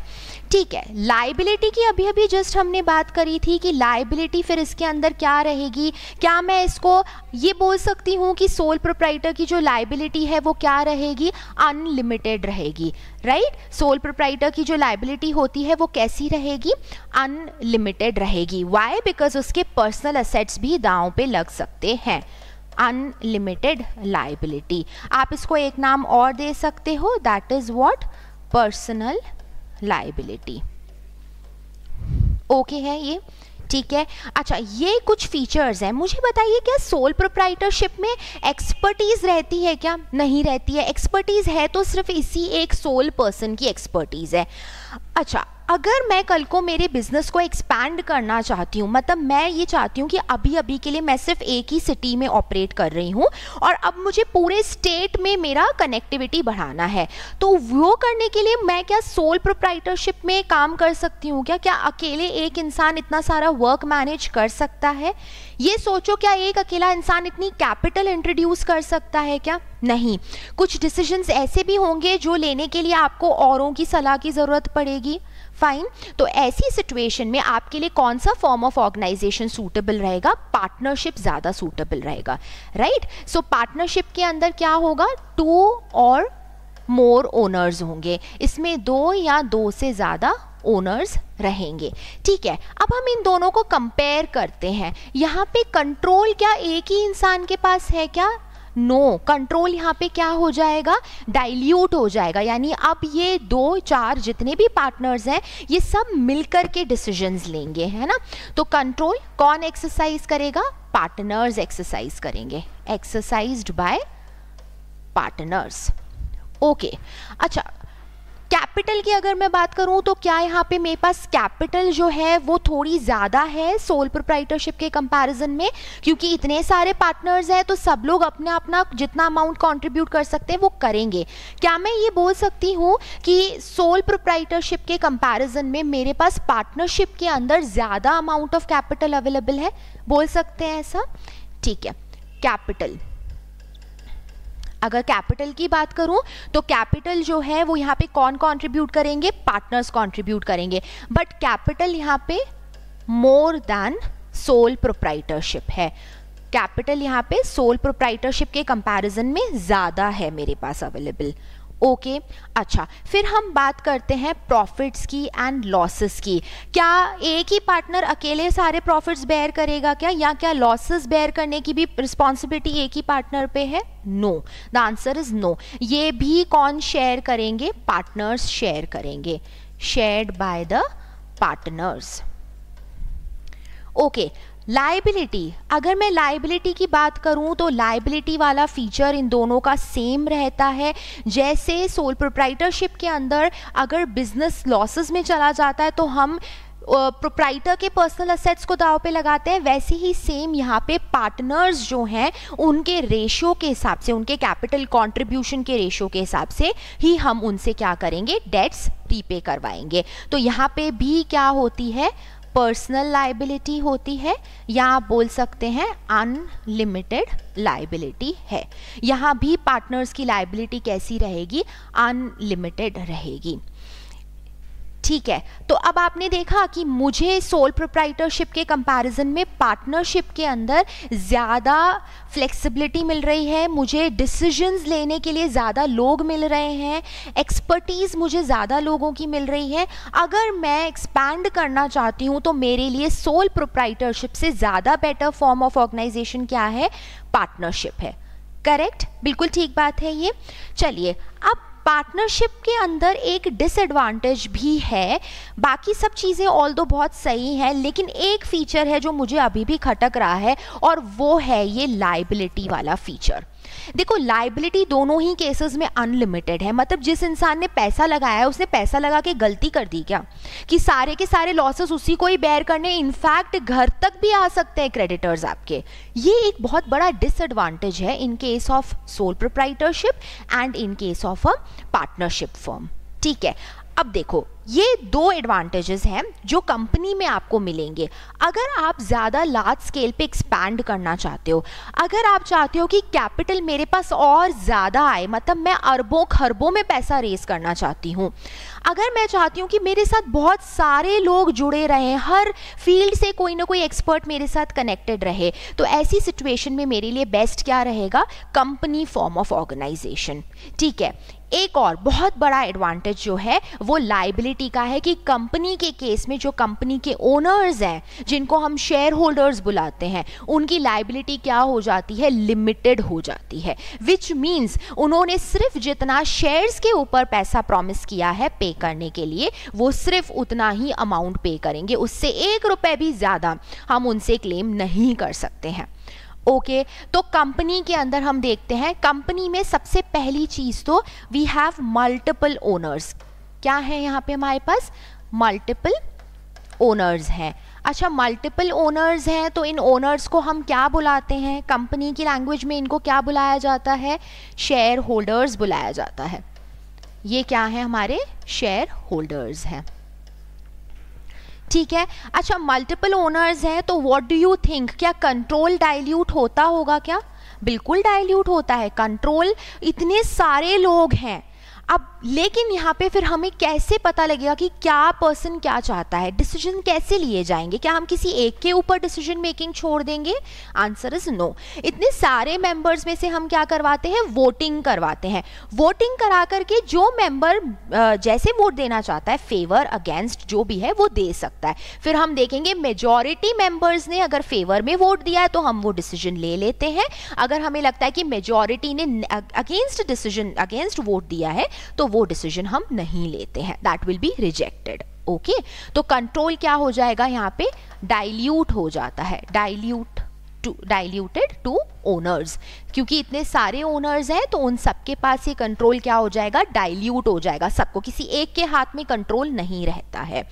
A: ठीक है। लाइबिलिटी की अभी अभी जस्ट हमने बात करी थी कि लाइबिलिटी फिर इसके अंदर क्या रहेगी, क्या मैं इसको ये बोल सकती हूँ कि सोल प्रोप्राइटर की जो लाइबिलिटी है वो क्या रहेगी, अनलिमिटेड रहेगी, राइट। सोल प्रोप्राइटर की जो लाइबिलिटी होती है वो कैसी रहेगी, अनलिमिटेड रहेगी। वाई, बिकॉज उसके पर्सनल असेट्स भी दांव पे लग सकते हैं, अनलिमिटेड लाइबिलिटी। आप इसको एक नाम और दे सकते हो, that is what, personal liability. Okay है ये, ठीक है। अच्छा, ये कुछ फीचर्स हैं। मुझे बताइए, क्या सोल प्रोप्राइटरशिप में एक्सपर्टीज रहती है क्या? नहीं रहती है। एक्सपर्टीज है तो सिर्फ इसी एक सोल पर्सन की एक्सपर्टीज है। अच्छा, अगर मैं कल को मेरे बिजनेस को एक्सपैंड करना चाहती हूँ, मतलब मैं ये चाहती हूँ कि अभी अभी के लिए मैं सिर्फ एक ही सिटी में ऑपरेट कर रही हूँ और अब मुझे पूरे स्टेट में मेरा कनेक्टिविटी बढ़ाना है, तो वो करने के लिए मैं क्या सोल प्रोप्राइटरशिप में काम कर सकती हूँ क्या? क्या अकेले एक इंसान इतना सारा वर्क मैनेज कर सकता है? ये सोचो, क्या एक अकेला इंसान इतनी कैपिटल इंट्रोड्यूस कर सकता है क्या? नहीं। कुछ डिसीजंस ऐसे भी होंगे जो लेने के लिए आपको औरों की सलाह की ज़रूरत पड़ेगी। फाइन, तो ऐसी सिचुएशन में आपके लिए कौन सा फॉर्म ऑफ ऑर्गेनाइजेशन सूटेबल रहेगा? पार्टनरशिप ज़्यादा सूटेबल रहेगा, राइट। सो पार्टनरशिप के अंदर क्या होगा, 2 और मोर ओनर्स होंगे, इसमें 2 या 2 से ज़्यादा ओनर्स रहेंगे। ठीक है, अब हम इन दोनों को कंपेयर करते हैं। यहाँ पे कंट्रोल क्या एक ही इंसान के पास है क्या? नो, कंट्रोल यहाँ पे क्या हो जाएगा? डाइल्यूट हो जाएगा। यानी अब ये 2 4 जितने भी पार्टनर्स हैं ये सब मिलकर के डिसीजंस लेंगे, है ना। तो कंट्रोल कौन एक्सरसाइज करेगा? पार्टनर्स एक्सरसाइज करेंगे, एक्सरसाइज्ड बाय पार्टनर्स। ओके, अच्छा कैपिटल की अगर मैं बात करूं तो क्या यहाँ पे मेरे पास कैपिटल जो है वो थोड़ी ज़्यादा है सोल प्रोप्राइटरशिप के कंपैरिजन में, क्योंकि इतने सारे पार्टनर्स हैं तो सब लोग अपना अपना जितना अमाउंट कंट्रीब्यूट कर सकते हैं वो करेंगे। क्या मैं ये बोल सकती हूँ कि सोल प्रोप्राइटरशिप के कंपैरिजन में मेरे पास पार्टनरशिप के अंदर ज़्यादा अमाउंट ऑफ कैपिटल अवेलेबल है? बोल सकते हैं ऐसा? ठीक है, कैपिटल, अगर कैपिटल की बात करूं तो कैपिटल जो है वो यहाँ पे कौन कंट्रीब्यूट करेंगे? पार्टनर्स कंट्रीब्यूट करेंगे। बट कैपिटल यहाँ पे मोर देन सोल प्रोप्राइटरशिप है। कैपिटल यहाँ पे सोल प्रोप्राइटरशिप के कंपैरिजन में ज़्यादा है मेरे पास अवेलेबल। ओके, अच्छा फिर हम बात करते हैं प्रॉफिट्स की एंड लॉसेस की। क्या एक ही पार्टनर अकेले सारे प्रॉफिट्स बेयर करेगा क्या, या क्या लॉसेस बेयर करने की भी रिस्पॉन्सिबिलिटी एक ही पार्टनर पे है? No, the answer is no. ये भी कौन शेयर करेंगे? पार्टनर्स शेयर करेंगे, shared by the partners. Okay, liability, अगर मैं लायबिलिटी की बात करूं तो लायबिलिटी वाला फीचर इन दोनों का सेम रहता है। जैसे सोल प्रोप्राइटरशिप के अंदर अगर बिजनेस लॉसेस में चला जाता है तो हम प्रोप्राइटर के पर्सनल असेट्स को दाव पे लगाते हैं, वैसे ही सेम यहाँ पे पार्टनर्स जो हैं उनके रेशियो के हिसाब से, उनके कैपिटल कंट्रीब्यूशन के रेशियो के हिसाब से ही हम उनसे क्या करेंगे? डेट्स प्रीपे करवाएंगे। तो यहाँ पे भी क्या होती है? पर्सनल लायबिलिटी होती है, या आप बोल सकते हैं अनलिमिटेड लायबिलिटी है। यहाँ भी पार्टनर्स की लायबिलिटी कैसी रहेगी? अनलिमिटेड रहेगी। ठीक है, तो अब आपने देखा कि मुझे सोल प्रोप्राइटरशिप के कंपैरिजन में पार्टनरशिप के अंदर ज़्यादा फ्लेक्सिबिलिटी मिल रही है, मुझे डिसीजंस लेने के लिए ज़्यादा लोग मिल रहे हैं, एक्सपर्टीज़ मुझे ज़्यादा लोगों की मिल रही है। अगर मैं एक्सपैंड करना चाहती हूँ तो मेरे लिए सोल प्रोप्राइटरशिप से ज़्यादा बेटर फॉर्म ऑफ ऑर्गेनाइजेशन क्या है? पार्टनरशिप है। करेक्ट, बिल्कुल ठीक बात है ये। चलिए, अब पार्टनरशिप के अंदर एक डिसएडवांटेज भी है। बाकी सब चीज़ें ऑल्दो बहुत सही हैं, लेकिन एक फीचर है जो मुझे अभी भी खटक रहा है और वो है ये लायबिलिटी वाला फीचर। देखो, लायबिलिटी दोनों ही केसेस में अनलिमिटेड है। मतलब जिस इंसान ने पैसा लगाया है उसने पैसा लगा के गलती कर दी क्या कि सारे के सारे लॉसेस उसी को ही बेयर करने, इनफैक्ट घर तक भी आ सकते हैं क्रेडिटर्स आपके। ये एक बहुत बड़ा डिसएडवांटेज है in case of sole proprietorship and in case of a partnership firm. ठीक है, अब देखो ये 2 एडवांटेजेस हैं जो कंपनी में आपको मिलेंगे। अगर आप ज़्यादा लार्ज स्केल पे एक्सपैंड करना चाहते हो, अगर आप चाहते हो कि कैपिटल मेरे पास और ज़्यादा आए, मतलब मैं अरबों खरबों में पैसा रेस करना चाहती हूँ, अगर मैं चाहती हूँ कि मेरे साथ बहुत सारे लोग जुड़े रहें, हर फील्ड से कोई ना कोई एक्सपर्ट मेरे साथ कनेक्टेड रहे, तो ऐसी सिचुएशन में मेरे लिए बेस्ट क्या रहेगा? Company form of organization. ठीक है, एक और बहुत बड़ा एडवांटेज जो है वो लायबिलिटी का है कि कंपनी के केस में जो कंपनी के ओनर्स हैं, जिनको हम शेयर होल्डर्स बुलाते हैं, उनकी लायबिलिटी क्या हो जाती है? लिमिटेड हो जाती है। विच मीन्स उन्होंने सिर्फ जितना शेयर्स के ऊपर पैसा प्रॉमिस किया है पे करने के लिए, वो सिर्फ उतना ही अमाउंट पे करेंगे, उससे 1 रुपए भी ज़्यादा हम उनसे क्लेम नहीं कर सकते हैं। ओके, तो कंपनी के अंदर हम देखते हैं, कंपनी में सबसे पहली चीज़ तो वी हैव मल्टीपल ओनर्स। क्या है यहाँ पे हमारे पास? मल्टीपल ओनर्स हैं। अच्छा, मल्टीपल ओनर्स हैं तो इन ओनर्स को हम क्या बुलाते हैं? कंपनी की लैंग्वेज में इनको क्या बुलाया जाता है? शेयर होल्डर्स बुलाया जाता है। ये क्या है? हमारे शेयर होल्डर्स हैं। ठीक है, अच्छा मल्टीपल ओनर्स हैं तो व्हाट डू यू थिंक, क्या कंट्रोल डाइल्यूट होता होगा क्या? बिल्कुल डाइल्यूट होता है। कंट्रोल, इतने सारे लोग हैं, अब लेकिन यहाँ पे फिर हमें कैसे पता लगेगा कि क्या पर्सन क्या चाहता है, डिसीजन कैसे लिए जाएंगे, क्या हम किसी एक के ऊपर डिसीजन मेकिंग छोड़ देंगे? Answer is no. इतने सारे मेंबर्स में से हम क्या करवाते हैं, वोटिंग करवाते हैं। वोटिंग करा करके जो मेंबर जैसे वोट देना चाहता है, फेवर अगेंस्ट जो भी है वो दे सकता है। फिर हम देखेंगे मेजॉरिटी मेंबर्स ने अगर फेवर में वोट दिया है तो हम वो डिसीजन ले लेते हैं। अगर हमें लगता है कि मेजॉरिटी ने अगेंस्ट वोट दिया है तो वो डिसीजन हम नहीं लेते हैं, that will be rejected. Okay, तो कंट्रोल क्या हो जाएगा यहाँ पे, डाइल्यूट हो जाता है, डाइल्यूटेड टू ओनर्स। क्योंकि इतने सारे ओनर्स हैं तो उन सबके पास ये कंट्रोल क्या हो जाएगा, डाइल्यूट हो जाएगा, सबको, किसी एक के हाथ में कंट्रोल नहीं रहता है।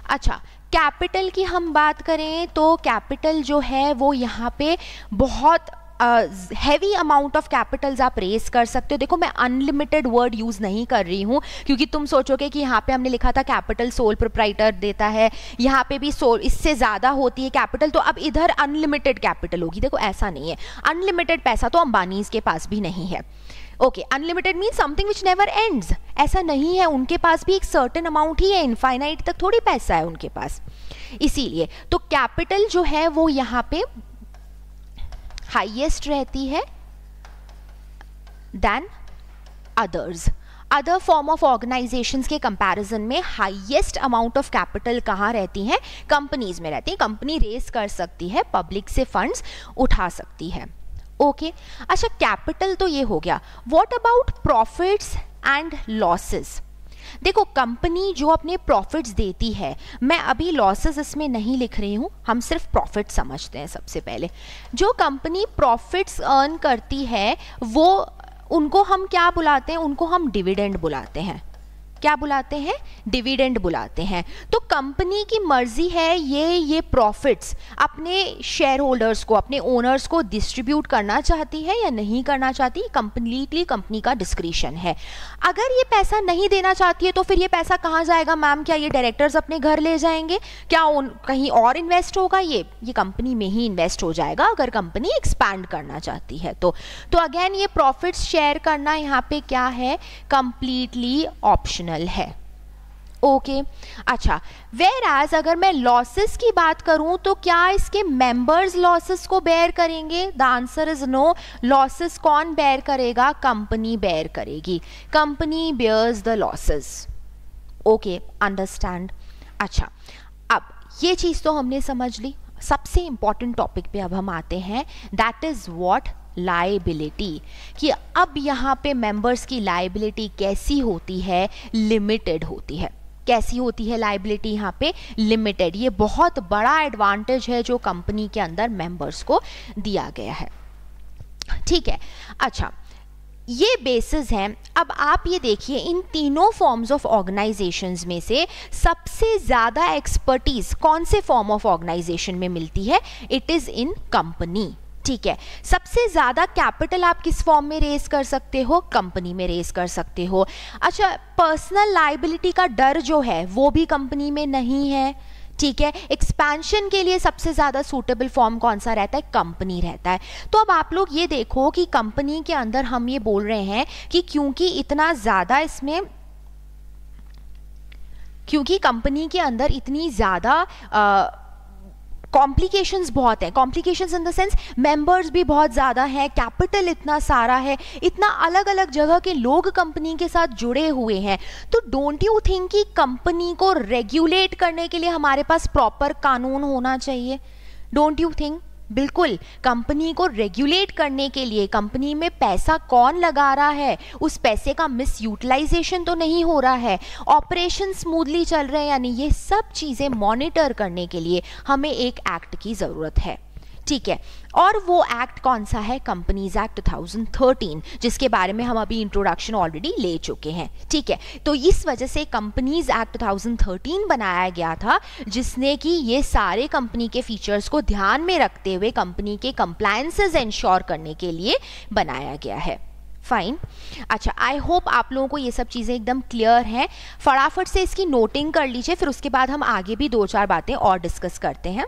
A: अच्छा, कैपिटल की हम बात करें तो कैपिटल जो है वो यहाँ पे बहुत हैवी अमाउंट ऑफ कैपिटल्स आप रेस कर सकते हो। देखो मैं अनलिमिटेड वर्ड यूज नहीं कर रही हूँ, क्योंकि तुम सोचोगे कि यहाँ पे हमने लिखा था कैपिटल सोल प्रोप्राइटर देता है, यहाँ पे भी सोल इससे ज़्यादा होती है कैपिटल, तो अब इधर अनलिमिटेड कैपिटल होगी। देखो ऐसा नहीं है, अनलिमिटेड पैसा तो अंबानीज के पास भी नहीं है। Okay, unlimited mean something which never ends, ऐसा नहीं है, उनके पास भी एक सर्टेन अमाउंट ही है, इनफाइनाइट तक थोड़ी पैसा है उनके पास। इसीलिए तो कैपिटल जो है वो यहाँ पे हाईएस्ट रहती है than others. Other form of organisations के कंपैरिजन में हाईएस्ट अमाउंट ऑफ कैपिटल कहाँ रहती है, कंपनीज में रहती है। कंपनी रेस कर सकती है, पब्लिक से फंड्स उठा सकती है। ओके, अच्छा कैपिटल तो ये हो गया। What about profits and losses? देखो कंपनी जो अपने प्रॉफिट्स देती है, मैं अभी लॉसेस इसमें नहीं लिख रही हूँ, हम सिर्फ प्रॉफिट समझते हैं। सबसे पहले जो कंपनी प्रॉफिट्स अर्न करती है वो, उनको हम क्या बुलाते हैं, उनको हम डिविडेंड बुलाते हैं। क्या बुलाते हैं, डिविडेंड बुलाते हैं। तो कंपनी की मर्जी है ये प्रॉफिट्स अपने शेयर होल्डर्स को, अपने ओनर्स को डिस्ट्रीब्यूट करना चाहती है या नहीं करना चाहती, कंप्लीटली कंपनी का डिस्क्रिशन है। अगर ये पैसा नहीं देना चाहती है तो फिर ये पैसा कहाँ जाएगा मैम? क्या ये डायरेक्टर्स अपने घर ले जाएंगे? क्या कहीं और इन्वेस्ट होगा? ये कंपनी में ही इन्वेस्ट हो जाएगा अगर कंपनी एक्सपैंड करना चाहती है तो अगेन ये प्रॉफिट्स शेयर करना यहाँ पे क्या है, कंप्लीटली ऑप्शनल है। ओके, अच्छा, वेयर एज अगर मैं लॉसेस की बात करूं तो क्या इसके मेंबर्स लॉसेस को बेयर करेंगे? The answer is no. Losses कौन बेयर करेगा? कंपनी बेयर करेगी, company bears the losses. Okay, understand. अच्छा, अब ये चीज तो हमने समझ ली। सबसे इंपॉर्टेंट टॉपिक पे अब हम आते हैं, दैट इज व्हाट, लायबिलिटी। कि अब यहाँ पे मेंबर्स की लायबिलिटी कैसी होती है, लिमिटेड होती है। कैसी होती है लायबिलिटी यहाँ पे? लिमिटेड। ये बहुत बड़ा एडवांटेज है जो कंपनी के अंदर मेंबर्स को दिया गया है। ठीक है, अच्छा, ये बेसिस हैं। अब आप ये देखिए, इन तीनों फॉर्म्स ऑफ ऑर्गेनाइजेशंस में से सबसे ज़्यादा एक्सपर्टीज कौन से फॉर्म ऑफ ऑर्गेनाइजेशन में मिलती है? It is in company. ठीक है, सबसे ज़्यादा कैपिटल आप किस फॉर्म में रेस कर सकते हो? कंपनी में रेस कर सकते हो। अच्छा, पर्सनल लायबिलिटी का डर जो है वो भी कंपनी में नहीं है। ठीक है, एक्सपेंशन के लिए सबसे ज़्यादा सूटेबल फॉर्म कौन सा रहता है? कंपनी रहता है। तो अब आप लोग ये देखो कि कंपनी के अंदर हम ये बोल रहे हैं कि क्योंकि इतना ज़्यादा इसमें, क्योंकि कंपनी के अंदर इतनी ज़्यादा कॉम्प्लिकेशंस बहुत हैं, complications in the sense members भी बहुत ज़्यादा हैं, कैपिटल इतना सारा है, इतना अलग अलग जगह के लोग कंपनी के साथ जुड़े हुए हैं। तो डोंट यू थिंक कि कंपनी को रेगुलेट करने के लिए हमारे पास प्रॉपर कानून होना चाहिए? Don't you think? बिल्कुल, कंपनी को रेगुलेट करने के लिए कंपनी में पैसा कौन लगा रहा है, उस पैसे का मिस यूटिलाइजेशन तो नहीं हो रहा है, ऑपरेशन स्मूथली चल रहे हैं, यानी ये सब चीज़ें मॉनिटर करने के लिए हमें एक एक्ट की ज़रूरत है। ठीक है, और वो एक्ट कौन सा है? कंपनीज एक्ट 2013, जिसके बारे में हम अभी इंट्रोडक्शन ऑलरेडी ले चुके हैं। ठीक है, तो इस वजह से कंपनीज एक्ट 2013 बनाया गया था, जिसने कि ये सारे कंपनी के फीचर्स को ध्यान में रखते हुए कंपनी के कंप्लायंसेस इंश्योर करने के लिए बनाया गया है। फाइन, अच्छा, आई होप आप लोगों को ये सब चीज़ें एकदम क्लियर हैं। फटाफट से इसकी नोटिंग कर लीजिए, फिर उसके बाद हम आगे भी 2-4 बातें और डिस्कस करते हैं।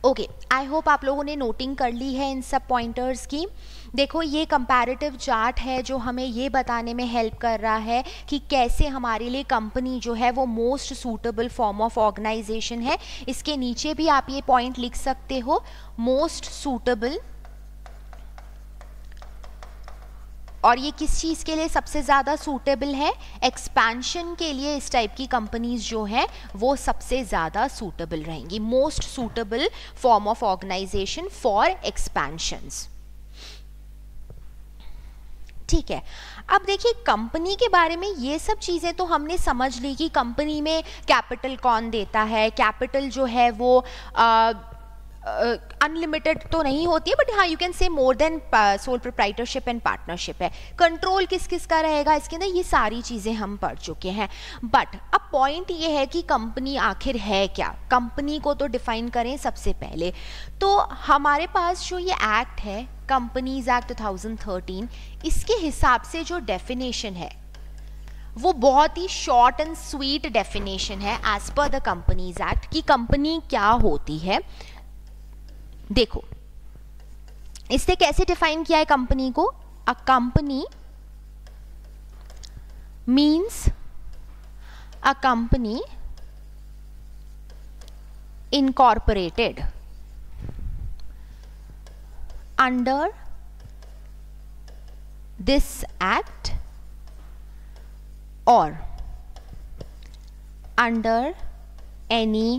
A: ओके, आई होप आप लोगों ने नोटिंग कर ली है इन सब पॉइंटर्स की। देखो ये कंपैरेटिव चार्ट है जो हमें ये बताने में हेल्प कर रहा है कि कैसे हमारे लिए कंपनी जो है वो most suitable form of organization है। इसके नीचे भी आप ये पॉइंट लिख सकते हो, मोस्ट सूटेबल। और ये किस चीज़ के लिए सबसे ज़्यादा सूटेबल है? एक्सपेंशन के लिए इस टाइप की कंपनीज जो हैं वो सबसे ज़्यादा सूटेबल रहेंगी, most suitable form of organization for expansions. ठीक है, अब देखिए कंपनी के बारे में ये सब चीज़ें तो हमने समझ ली कि कंपनी में कैपिटल कौन देता है। कैपिटल जो है वो अनलिमिटेड तो नहीं होती है, बट हाँ you can say more than sole proprietorship and partnership है। कंट्रोल किस किस का रहेगा इसके अंदर, ये सारी चीज़ें हम पढ़ चुके हैं। बट अब पॉइंट ये है कि कंपनी आखिर है क्या। कंपनी को तो डिफाइन करें सबसे पहले। तो हमारे पास जो ये एक्ट है, कंपनीज एक्ट 2013, इसके हिसाब से जो डेफिनेशन है वो बहुत ही शॉर्ट एंड स्वीट डेफिनेशन है as per the companies act कि कंपनी क्या होती है। देखो इसने कैसे डिफाइन किया है कंपनी को। A company means a company incorporated under this act or under any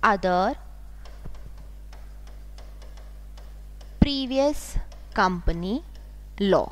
A: other previous company law।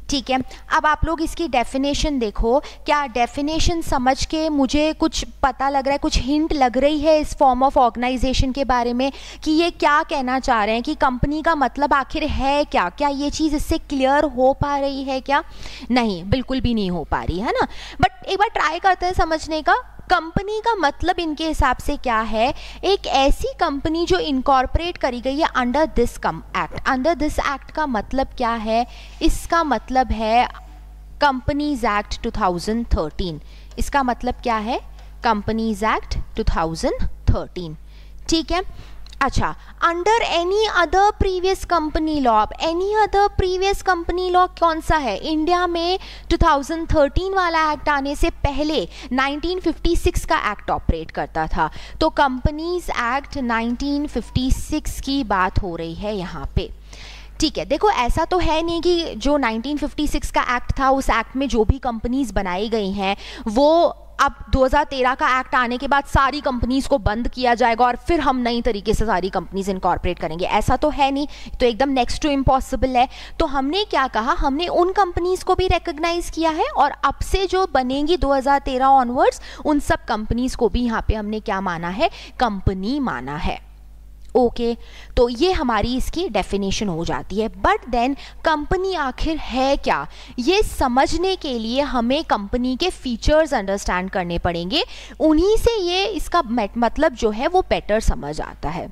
A: ठीक है, अब आप लोग इसकी डेफिनेशन देखो। क्या डेफिनेशन समझ के मुझे कुछ पता लग रहा है, कुछ हिंट लग रही है इस फॉर्म ऑफ ऑर्गेनाइजेशन के बारे में कि ये क्या कहना चाह रहे हैं, कि कंपनी का मतलब आखिर है क्या? क्या ये चीज़ इससे क्लियर हो पा रही है क्या? नहीं, बिल्कुल भी नहीं हो पा रही है ना। बट एक बार ट्राई करते हैं समझने का। कंपनी का मतलब इनके हिसाब से क्या है? एक ऐसी कंपनी जो इनकॉर्पोरेट करी गई है under this act. Under this act का मतलब क्या है? इसका मतलब है कंपनीज एक्ट 2013। इसका मतलब क्या है? Companies act 2013। ठीक है, अच्छा, under any other previous company law. अब any other previous company law कौन सा है? इंडिया में 2013 वाला एक्ट आने से पहले 1956 का एक्ट ऑपरेट करता था। तो कंपनीज एक्ट 1956 की बात हो रही है यहाँ पे। ठीक है, देखो ऐसा तो है नहीं कि जो 1956 का एक्ट था उस एक्ट में जो भी कंपनीज बनाई गई हैं वो अब 2013 का एक्ट आने के बाद सारी कंपनीज को बंद किया जाएगा और फिर हम नई तरीके से सारी कंपनीज इनकॉर्पोरेट करेंगे। ऐसा तो है नहीं, तो एकदम नेक्स्ट टू इम्पॉसिबल है। तो हमने क्या कहा, हमने उन कंपनीज को भी रिकॉग्नाइज किया है और अब से जो बनेंगी 2013 ऑनवर्ड्स उन सब कंपनीज को भी यहाँ पे हमने क्या माना है? कंपनी माना है। ओके, तो ये हमारी इसकी डेफिनेशन हो जाती है। बट देन कंपनी आखिर है क्या, ये समझने के लिए हमें कंपनी के फीचर्स अंडरस्टैंड करने पड़ेंगे। उन्हीं से ये इसका मतलब जो है वो बेटर समझ आता है।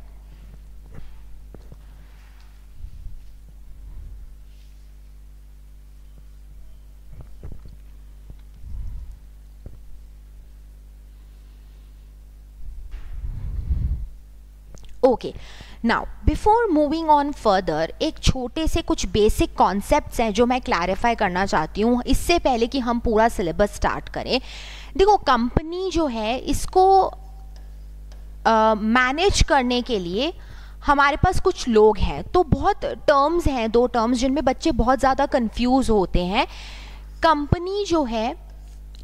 A: Okay, now before moving on further, एक छोटे से कुछ बेसिक कॉन्सेप्ट्स हैं जो मैं क्लैरिफाई करना चाहती हूँ इससे पहले कि हम पूरा सिलेबस स्टार्ट करें। देखो कंपनी जो है इसको मैनेज करने के लिए हमारे पास कुछ लोग हैं। तो बहुत टर्म्स हैं, दो टर्म्स जिनमें बच्चे बहुत ज़्यादा कंफ्यूज होते हैं। कंपनी जो है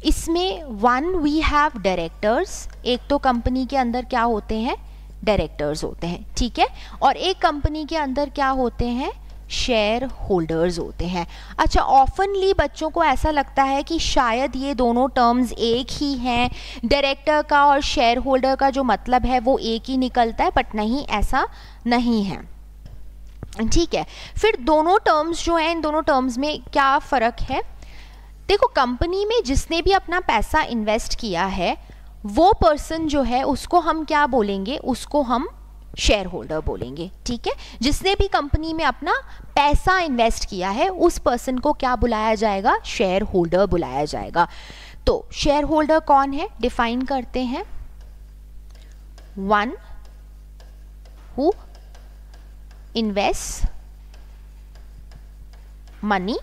A: इसमें वन वी हैव डायरेक्टर्स। एक तो कंपनी के अंदर क्या होते हैं? डायरेक्टर्स होते हैं, ठीक है। और एक कंपनी के अंदर क्या होते हैं? शेयर होल्डर्स होते हैं। अच्छा, ऑफनली बच्चों को ऐसा लगता है कि शायद ये दोनों टर्म्स एक ही हैं, डायरेक्टर का और शेयर होल्डर का जो मतलब है वो एक ही निकलता है, बट नहीं, ऐसा नहीं है। ठीक है, फिर दोनों टर्म्स जो हैं, इन दोनों टर्म्स में क्या फ़र्क है? देखो कंपनी में जिसने भी अपना पैसा इन्वेस्ट किया है वो पर्सन जो है उसको हम क्या बोलेंगे? उसको हम शेयर होल्डर बोलेंगे। ठीक है, जिसने भी कंपनी में अपना पैसा इन्वेस्ट किया है उस पर्सन को क्या बुलाया जाएगा? शेयर होल्डर बुलाया जाएगा। तो शेयर होल्डर कौन है? डिफाइन करते हैं। One who invest money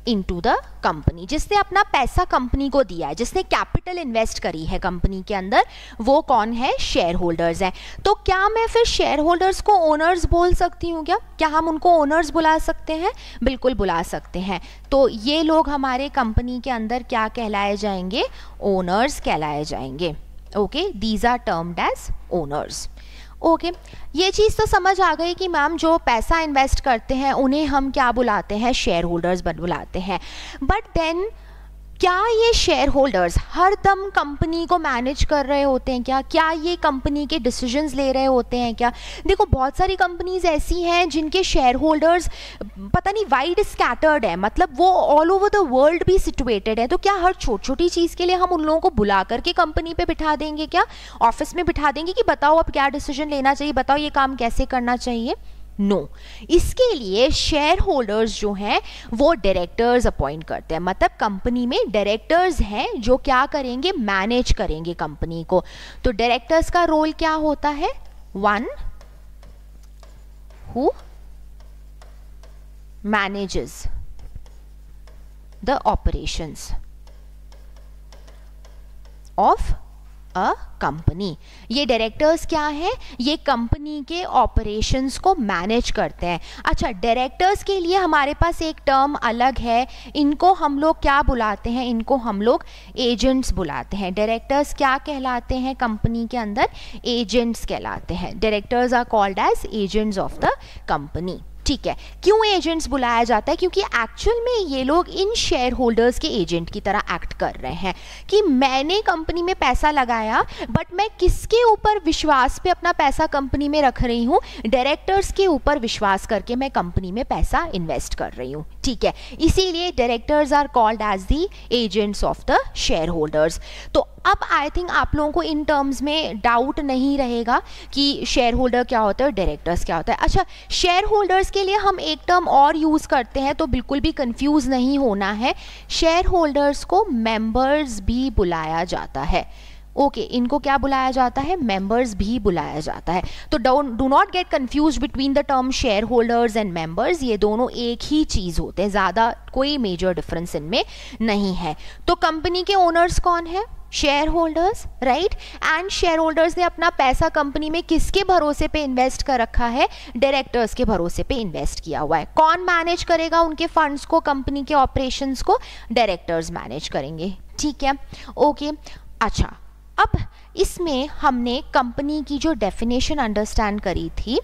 A: into the company, जिसने अपना पैसा कंपनी को दिया है, जिसने कैपिटल इन्वेस्ट करी है कंपनी के अंदर, वो कौन है? शेयर होल्डर्स है। तो क्या मैं फिर शेयर होल्डर्स को ओनर्स बोल सकती हूँ क्या हम उनको ओनर्स बुला सकते हैं? बिल्कुल बुला सकते हैं। तो ये लोग हमारे कंपनी के अंदर क्या कहलाए जाएंगे? ओनर्स कहलाए जाएंगे। Okay, these are termed as owners. Okay, ये चीज़ तो समझ आ गई कि मैम जो पैसा इन्वेस्ट करते हैं उन्हें हम क्या बुलाते हैं? शेयर होल्डर्स बुलाते हैं। बट देन क्या ये शेयर होल्डर्स हर दम कंपनी को मैनेज कर रहे होते हैं क्या ये कंपनी के डिसीजंस ले रहे होते हैं क्या? देखो, बहुत सारी कंपनीज ऐसी हैं जिनके शेयर होल्डर्स पता नहीं वाइड स्कैटर्ड है, मतलब वो ऑल ओवर द वर्ल्ड भी सिचुएटेड है। तो क्या हर छोटी छोटी चीज़ के लिए हम उन लोगों को बुला करके कंपनी पे बिठा देंगे क्या? ऑफिस में बिठा देंगे कि बताओ अब क्या डिसीजन लेना चाहिए, बताओ ये काम कैसे करना चाहिए? नो, इसके लिए शेयर होल्डर्स जो हैं वो डायरेक्टर्स अपॉइंट करते हैं। मतलब कंपनी में डायरेक्टर्स हैं जो क्या करेंगे? मैनेज करेंगे कंपनी को। तो डायरेक्टर्स का रोल क्या होता है? One who manages the operations of a company. ये डायरेक्टर्स क्या है? ये कंपनी के ऑपरेशंस को मैनेज करते हैं। अच्छा, डायरेक्टर्स के लिए हमारे पास एक टर्म अलग है, इनको हम लोग क्या बुलाते हैं? इनको हम लोग एजेंट्स बुलाते हैं। डायरेक्टर्स क्या कहलाते हैं कंपनी के अंदर? एजेंट्स कहलाते हैं। Directors are called as agents of the company. ठीक है, क्यों एजेंट्स बुलाया जाता है? क्योंकि एक्चुअल में ये लोग इन शेयर होल्डर्स के एजेंट की तरह एक्ट कर रहे हैं कि मैंने कंपनी में पैसा लगाया, बट मैं किसके ऊपर विश्वास पे अपना पैसा कंपनी में रख रही हूँ? डायरेक्टर्स के ऊपर विश्वास करके मैं कंपनी में पैसा इन्वेस्ट कर रही हूँ। ठीक है, इसीलिए directors are called as the agents of the shareholders. तो अब आई थिंक आप लोगों को इन टर्म्स में डाउट नहीं रहेगा कि शेयर होल्डर क्या होता है, डायरेक्टर्स क्या होता है। अच्छा, शेयर होल्डर्स के लिए हम एक टर्म और यूज़ करते हैं, तो बिल्कुल भी कंफ्यूज नहीं होना है। शेयर होल्डर्स को मेंबर्स भी बुलाया जाता है। ओके, इनको क्या बुलाया जाता है? मेंबर्स भी बुलाया जाता है। तो do not get confuse between the term share holders and members. ये दोनों एक ही चीज़ होते हैं, ज़्यादा कोई मेजर डिफरेंस इनमें नहीं है। तो कंपनी के ओनर्स कौन है? Share holders, right. And share holders ने अपना पैसा कंपनी में किसके भरोसे पे इन्वेस्ट कर रखा है? डायरेक्टर्स के भरोसे पे इन्वेस्ट किया हुआ है। कौन मैनेज करेगा उनके फंड्स को, कंपनी के ऑपरेशंस को? डायरेक्टर्स मैनेज करेंगे। ठीक है, ओके। अच्छा, अब इसमें हमने कंपनी की जो डेफिनेशन अंडरस्टैंड करी थी,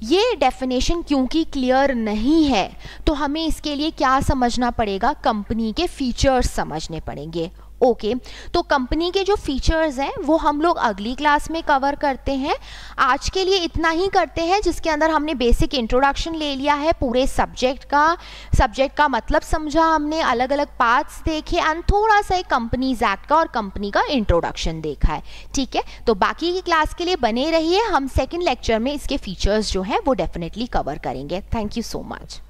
A: ये डेफिनेशन क्योंकि क्लियर नहीं है तो हमें इसके लिए क्या समझना पड़ेगा? कंपनी के फीचर्स समझने पड़ेंगे। ओके, तो कंपनी के जो फीचर्स हैं वो हम लोग अगली क्लास में कवर करते हैं। आज के लिए इतना ही करते हैं, जिसके अंदर हमने बेसिक इंट्रोडक्शन ले लिया है पूरे सब्जेक्ट का मतलब समझा हमने, अलग अलग पार्ट्स देखे एंड थोड़ा सा एक कंपनीज एक्ट का और कंपनी का इंट्रोडक्शन देखा है। ठीक है, तो बाकी की क्लास के लिए बने रहिए, हम सेकेंड लेक्चर में इसके फीचर्स जो हैं वो डेफिनेटली कवर करेंगे। Thank you so much.